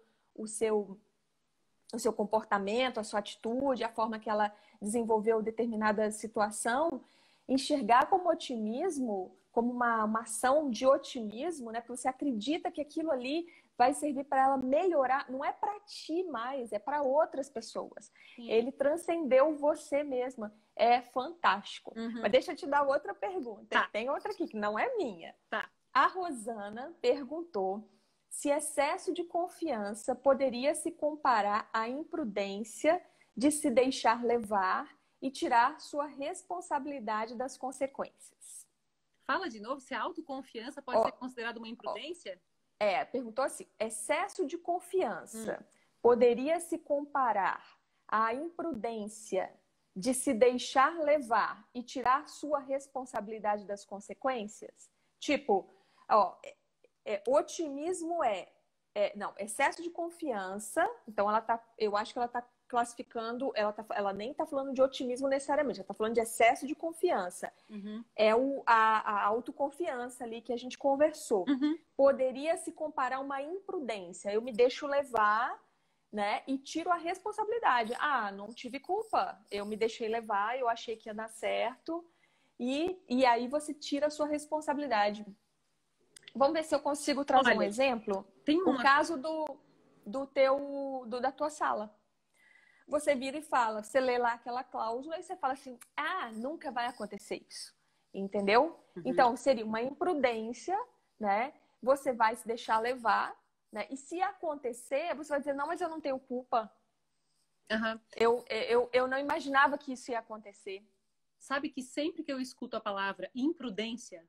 Speaker 1: comportamento, a sua atitude, a forma que ela desenvolveu determinada situação, enxergar como otimismo, como uma ação de otimismo, né? Porque você acredita que aquilo ali vai servir para ela melhorar, não é para ti mais, é para outras pessoas. Sim. Ele transcendeu você mesma. É fantástico.
Speaker 2: Uhum.
Speaker 1: Mas deixa eu te dar outra pergunta.
Speaker 2: Tá.
Speaker 1: Tem outra aqui que não é minha.
Speaker 2: Tá.
Speaker 1: A Rosana perguntou se excesso de confiança poderia se comparar à imprudência de se deixar levar e tirar sua responsabilidade das consequências.
Speaker 2: Fala de novo, se a autoconfiança pode ser considerada uma imprudência?
Speaker 1: Perguntou assim, excesso de confiança poderia se comparar à imprudência de se deixar levar e tirar sua responsabilidade das consequências? Tipo, otimismo não, excesso de confiança. Então, eu acho que ela está classificando, ela nem está falando de otimismo necessariamente, ela está falando de excesso de confiança. É a autoconfiança ali que a gente conversou. Poderia se comparar a uma imprudência. Eu me deixo levar, né? E tiro a responsabilidade. Ah, não tive culpa. Eu me deixei levar, eu achei que ia dar certo. E aí você tira a sua responsabilidade. Vamos ver se eu consigo trazer um exemplo. O caso da tua sala. Você vira e fala, você lê lá aquela cláusula e você fala assim, ah, nunca vai acontecer isso. Entendeu? Então, seria uma imprudência, né? Você vai se deixar levar, né? E se acontecer, você vai dizer, não, mas eu não tenho culpa. Eu não imaginava que isso ia acontecer.
Speaker 2: Sabe que sempre que eu escuto a palavra imprudência,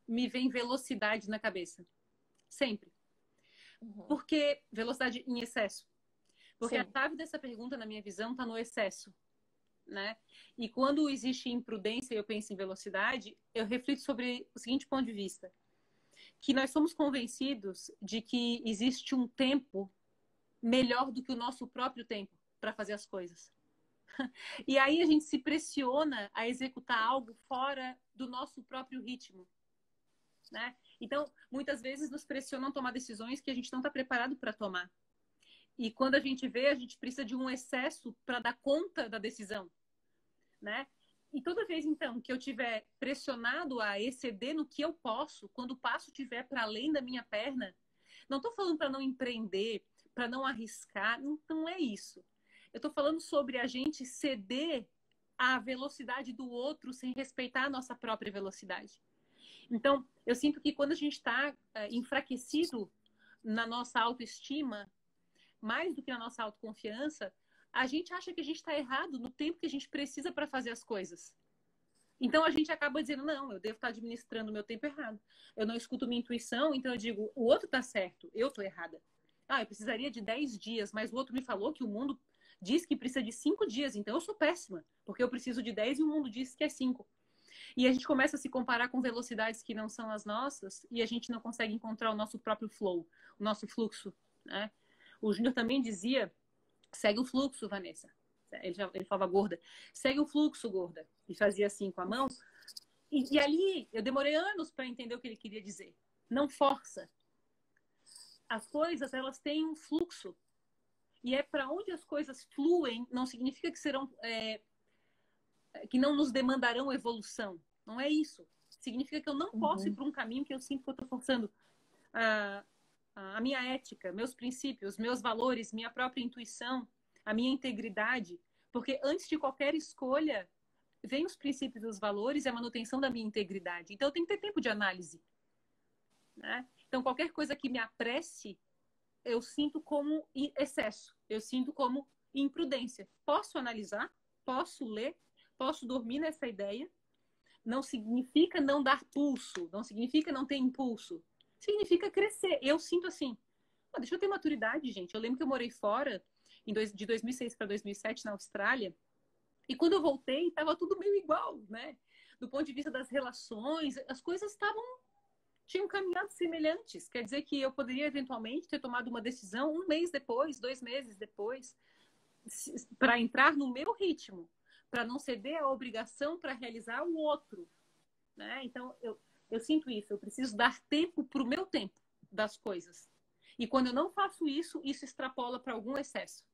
Speaker 2: me vem velocidade na cabeça. Sempre. Porque velocidade em excesso. Porque a chave dessa pergunta, na minha visão, está no excesso, né? E quando existe imprudência e eu penso em velocidade, eu reflito sobre o seguinte ponto de vista. Que nós somos convencidos de que existe um tempo melhor do que o nosso próprio tempo para fazer as coisas. E aí a gente se pressiona a executar algo fora do nosso próprio ritmo, né? Então, muitas vezes nos pressionam a tomar decisões que a gente não está preparado para tomar. E quando a gente vê, a gente precisa de um excesso para dar conta da decisão, né? E toda vez, então, que eu tiver pressionado a exceder no que eu posso, quando o passo estiver para além da minha perna, não estou falando para não empreender, para não arriscar, não é isso. Eu estou falando sobre a gente ceder à velocidade do outro sem respeitar a nossa própria velocidade. Então, eu sinto que quando a gente está enfraquecido na nossa autoestima, mais do que na nossa autoconfiança, a gente acha que a gente está errado no tempo que a gente precisa para fazer as coisas. Então, a gente acaba dizendo, não, eu devo estar administrando o meu tempo errado. Eu não escuto minha intuição, então eu digo, o outro está certo, eu estou errada. Ah, eu precisaria de 10 dias, mas o outro me falou que o mundo diz que precisa de 5 dias, então eu sou péssima, porque eu preciso de 10 e o mundo diz que é 5. E a gente começa a se comparar com velocidades que não são as nossas e a gente não consegue encontrar o nosso próprio flow, o nosso fluxo, né? O Júnior também dizia, segue o fluxo, Vanessa. Ele falava gorda. Segue o fluxo, gorda. E fazia assim com a mão. E ali eu demorei anos para entender o que ele queria dizer. Não força. As coisas, elas têm um fluxo. E é para onde as coisas fluem, não significa que serão... que não nos demandarão evolução. Não é isso. Significa que eu não posso ir para um caminho que eu sinto que eu estou forçando a minha ética, meus princípios, meus valores, minha própria intuição, a minha integridade. Porque antes de qualquer escolha, vem os princípios e os valores e a manutenção da minha integridade. Então, eu tenho que ter tempo de análise, né? Então, qualquer coisa que me apresse, eu sinto como excesso. Eu sinto como imprudência. Posso analisar, posso ler, posso dormir nessa ideia. Não significa não dar pulso, não significa não ter impulso. Significa crescer. Eu sinto assim. Deixa eu ter maturidade, gente. Eu lembro que eu morei fora de 2006 para 2007 na Austrália. E quando eu voltei, estava tudo meio igual, né? Do ponto de vista das relações, as coisas tinham caminhado semelhantes. Quer dizer que eu poderia eventualmente ter tomado uma decisão 1 mês depois, 2 meses depois, para entrar no meu ritmo, para não ceder à obrigação para realizar o outro, né? Então, eu sinto isso. Eu preciso dar tempo para o meu tempo das coisas. E quando eu não faço isso, isso extrapola para algum excesso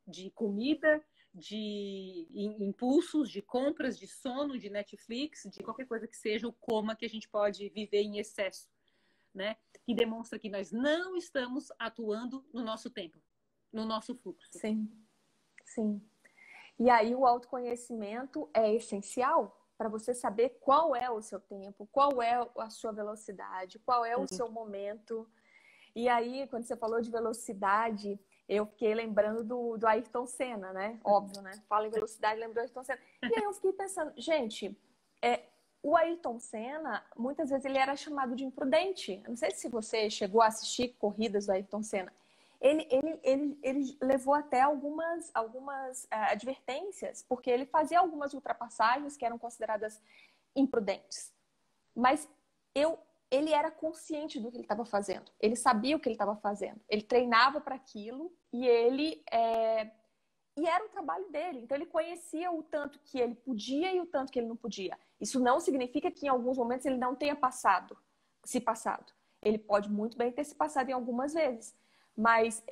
Speaker 2: de comida, de impulsos, de compras, de sono, de Netflix, de qualquer coisa que seja o coma que a gente pode viver em excesso, né? Que demonstra que nós não estamos atuando no nosso tempo, no nosso fluxo.
Speaker 1: Sim, sim. E aí o autoconhecimento é essencial para você saber qual é o seu tempo, qual é a sua velocidade, qual é o seu momento. E aí, quando você falou de velocidade, eu fiquei lembrando do Ayrton Senna, né? Óbvio, né? Fala em velocidade, lembro do Ayrton Senna. E aí eu fiquei pensando, gente, o Ayrton Senna, muitas vezes ele era chamado de imprudente. Eu não sei se você chegou a assistir corridas do Ayrton Senna. Ele levou até algumas advertências, porque ele fazia algumas ultrapassagens que eram consideradas imprudentes. Mas ele era consciente do que ele estava fazendo. Ele sabia o que ele estava fazendo. Ele treinava para aquilo e ele E era o trabalho dele. Então, ele conhecia o tanto que ele podia e o tanto que ele não podia. Isso não significa que em alguns momentos ele não tenha se passado. Ele pode muito bem ter se passado em algumas vezes. Mas,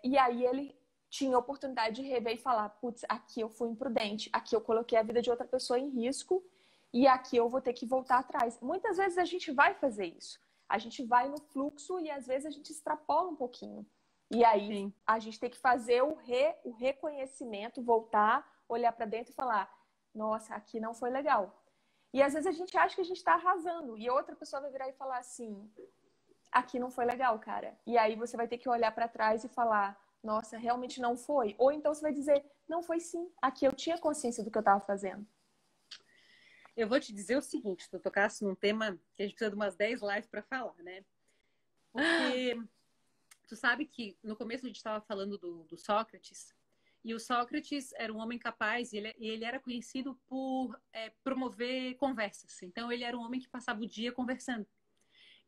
Speaker 1: e aí ele tinha a oportunidade de rever e falar, putz, aqui eu fui imprudente, aqui eu coloquei a vida de outra pessoa em risco e aqui eu vou ter que voltar atrás. Muitas vezes a gente vai fazer isso. A gente vai no fluxo e às vezes a gente extrapola um pouquinho. E aí
Speaker 2: Sim.
Speaker 1: a gente tem que fazer o reconhecimento, voltar, olhar para dentro e falar, nossa, aqui não foi legal. E às vezes a gente acha que a gente está arrasando e outra pessoa vai virar e falar assim, aqui não foi legal, cara. E aí você vai ter que olhar para trás e falar, nossa, realmente não foi. Ou então você vai dizer, não foi sim, aqui eu tinha consciência do que eu estava fazendo.
Speaker 2: Eu vou te dizer o seguinte, tu tocasse num tema que a gente precisa de umas 10 lives para falar, né? Porque tu sabe que no começo a gente estava falando do Sócrates, e o Sócrates era um homem capaz, e ele era conhecido por promover conversas. Então, ele era um homem que passava o dia conversando.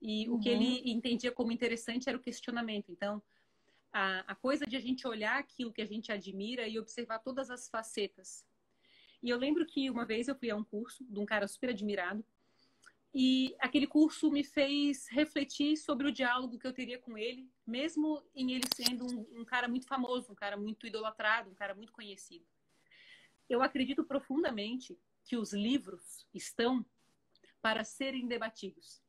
Speaker 2: E o que ele entendia como interessante era o questionamento. Então, a coisa de a gente olhar aquilo que a gente admira e observar todas as facetas. E eu lembro que uma vez eu fui a um curso de um cara super admirado, e aquele curso me fez refletir sobre o diálogo que eu teria com ele, mesmo em ele sendo um cara muito famoso, um cara muito idolatrado, um cara muito conhecido. Eu acredito profundamente que os livros estão para serem debatidos.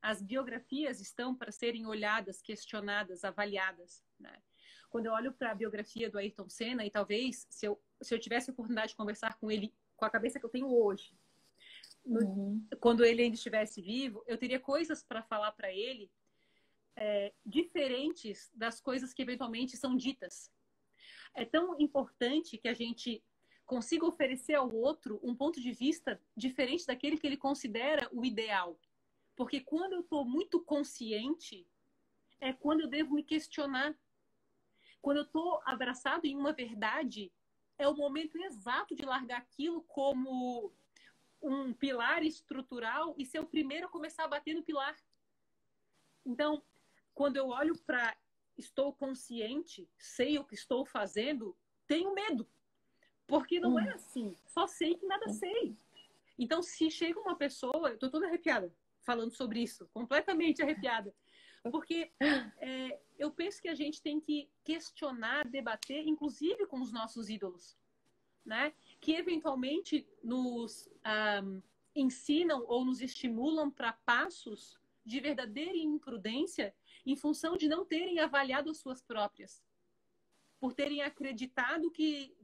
Speaker 2: As biografias estão para serem olhadas, questionadas, avaliadas, né? Quando eu olho para a biografia do Ayrton Senna, e talvez se eu tivesse a oportunidade de conversar com ele com a cabeça que eu tenho hoje, quando ele ainda estivesse vivo, eu teria coisas para falar para ele diferentes das coisas que eventualmente são ditas. É tão importante que a gente consiga oferecer ao outro um ponto de vista diferente daquele que ele considera o ideal. Porque quando eu estou muito consciente, é quando eu devo me questionar. Quando eu estou abraçado em uma verdade, é o momento exato de largar aquilo como um pilar estrutural e ser o primeiro a começar a bater no pilar. Então, quando eu olho para estou consciente, sei o que estou fazendo, tenho medo. Porque não é assim. Só sei que nada sei. Então, se chega uma pessoa, eu estou toda arrepiada falando sobre isso, completamente arrepiada. Porque eu penso que a gente tem que questionar, debater, inclusive com os nossos ídolos, né? Que eventualmente nos ensinam ou nos estimulam para passos de verdadeira imprudência em função de não terem avaliado as suas próprias. Por terem acreditado que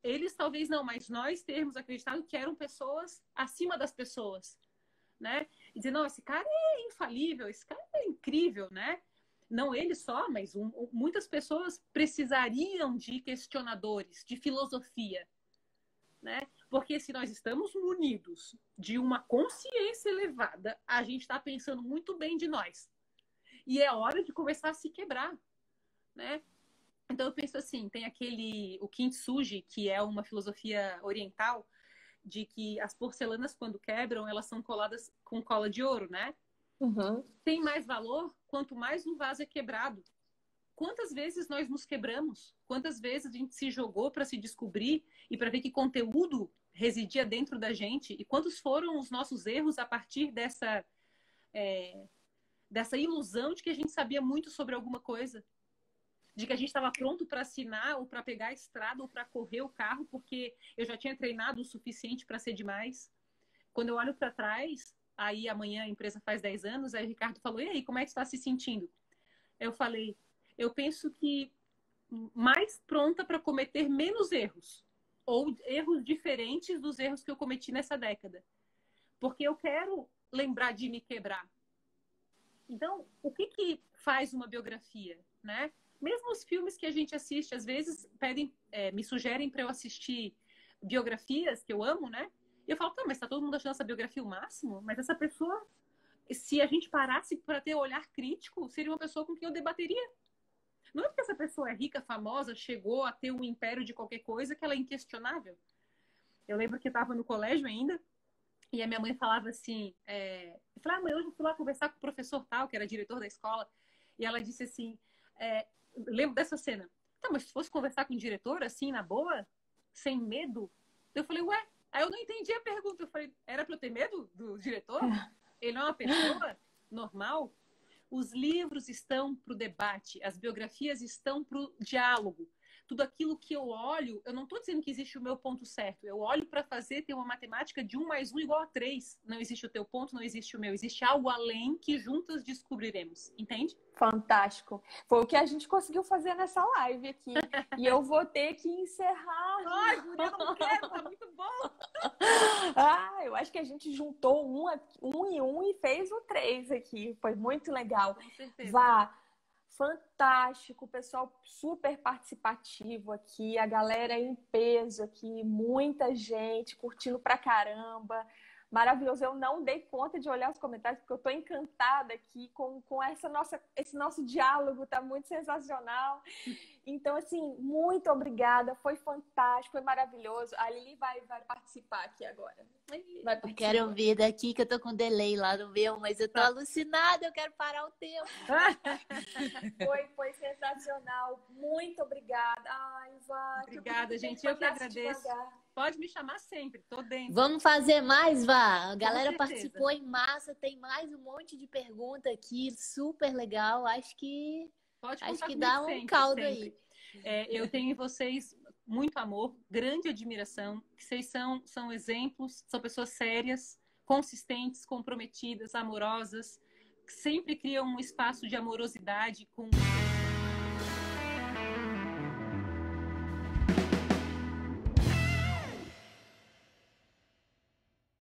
Speaker 2: eles talvez não, mas nós termos acreditado que eram pessoas acima das pessoas, né? E dizer, não, esse cara é infalível, esse cara é incrível, né? Não ele só, mas muitas pessoas precisariam de questionadores, de filosofia, né? Porque se nós estamos munidos de uma consciência elevada, a gente está pensando muito bem de nós. E é hora de começar a se quebrar, né? Então eu penso assim, tem o Kintsugi, que é uma filosofia oriental, de que as porcelanas, quando quebram, elas são coladas com cola de ouro, né? Tem mais valor quanto mais um vaso é quebrado. Quantas vezes nós nos quebramos? Quantas vezes a gente se jogou para se descobrir e para ver que conteúdo residia dentro da gente? E quantos foram os nossos erros a partir dessa ilusão de que a gente sabia muito sobre alguma coisa? De que a gente estava pronto para assinar ou para pegar a estrada ou para correr o carro porque eu já tinha treinado o suficiente para ser demais. Quando eu olho para trás, aí amanhã a empresa faz 10 anos, aí o Ricardo falou, e aí, como é que você está se sentindo? Eu falei, eu penso que mais pronta para cometer menos erros, ou erros diferentes dos erros que eu cometi nessa década. Porque eu quero lembrar de me quebrar. Então, o que faz uma biografia, né? Mesmo os filmes que a gente assiste, às vezes me sugerem para eu assistir biografias que eu amo, né? E eu falo, tá, mas tá todo mundo achando essa biografia o máximo? Mas essa pessoa, se a gente parasse para ter olhar crítico, seria uma pessoa com quem eu debateria. Não é porque essa pessoa é rica, famosa, chegou a ter um império de qualquer coisa que ela é inquestionável. Eu lembro que eu estava no colégio ainda e a minha mãe falava assim, eu falei, mãe, hoje eu fui lá conversar com o professor tal, que era diretor da escola, e ela disse assim, lembro dessa cena, Tá, mas se fosse conversar com o diretor, assim, na boa, sem medo? Eu falei, ué, aí eu não entendi a pergunta. Eu falei, era pra eu ter medo do diretor? Ele não é uma pessoa normal? Os livros estão para o debate, as biografias estão para o diálogo. Tudo aquilo que eu olho, eu não estou dizendo que existe o meu ponto certo. Eu olho para fazer ter uma matemática de 1 mais 1 igual a 3. Não existe o teu ponto, não existe o meu. Existe algo além que juntas descobriremos. Entende?
Speaker 1: Fantástico. Foi o que a gente conseguiu fazer nessa live aqui. E eu vou ter que encerrar.
Speaker 2: Ai, guria, não quero, tá muito bom.
Speaker 1: Eu acho que a gente juntou um e um e fez o 3 aqui. Foi muito legal.
Speaker 2: Com certeza.
Speaker 1: Vá. Fantástico, pessoal super participativo aqui, a galera em peso aqui, muita gente curtindo pra caramba. Maravilhoso, eu não dei conta de olhar os comentários, porque eu tô encantada aqui com esse nosso diálogo, tá muito sensacional. Então, assim, muito obrigada, foi fantástico, foi maravilhoso. A Lili vai participar aqui agora.
Speaker 3: Eu quero ver daqui que eu tô com delay lá no meu, mas eu tô alucinada, eu quero parar o tempo.
Speaker 1: Foi sensacional, muito obrigada. Ai, Vá.
Speaker 2: Obrigada, gente, eu que agradeço. Pode me chamar sempre, tô dentro.
Speaker 3: Vamos fazer mais, Vá. A galera participou em massa, tem mais um monte de pergunta aqui, super legal. Acho que dá um
Speaker 2: sempre,
Speaker 3: caldo
Speaker 2: sempre.
Speaker 3: aí.
Speaker 2: Eu tenho em vocês muito amor, grande admiração. Vocês são exemplos, são pessoas sérias, consistentes, comprometidas, amorosas, que sempre criam um espaço de amorosidade com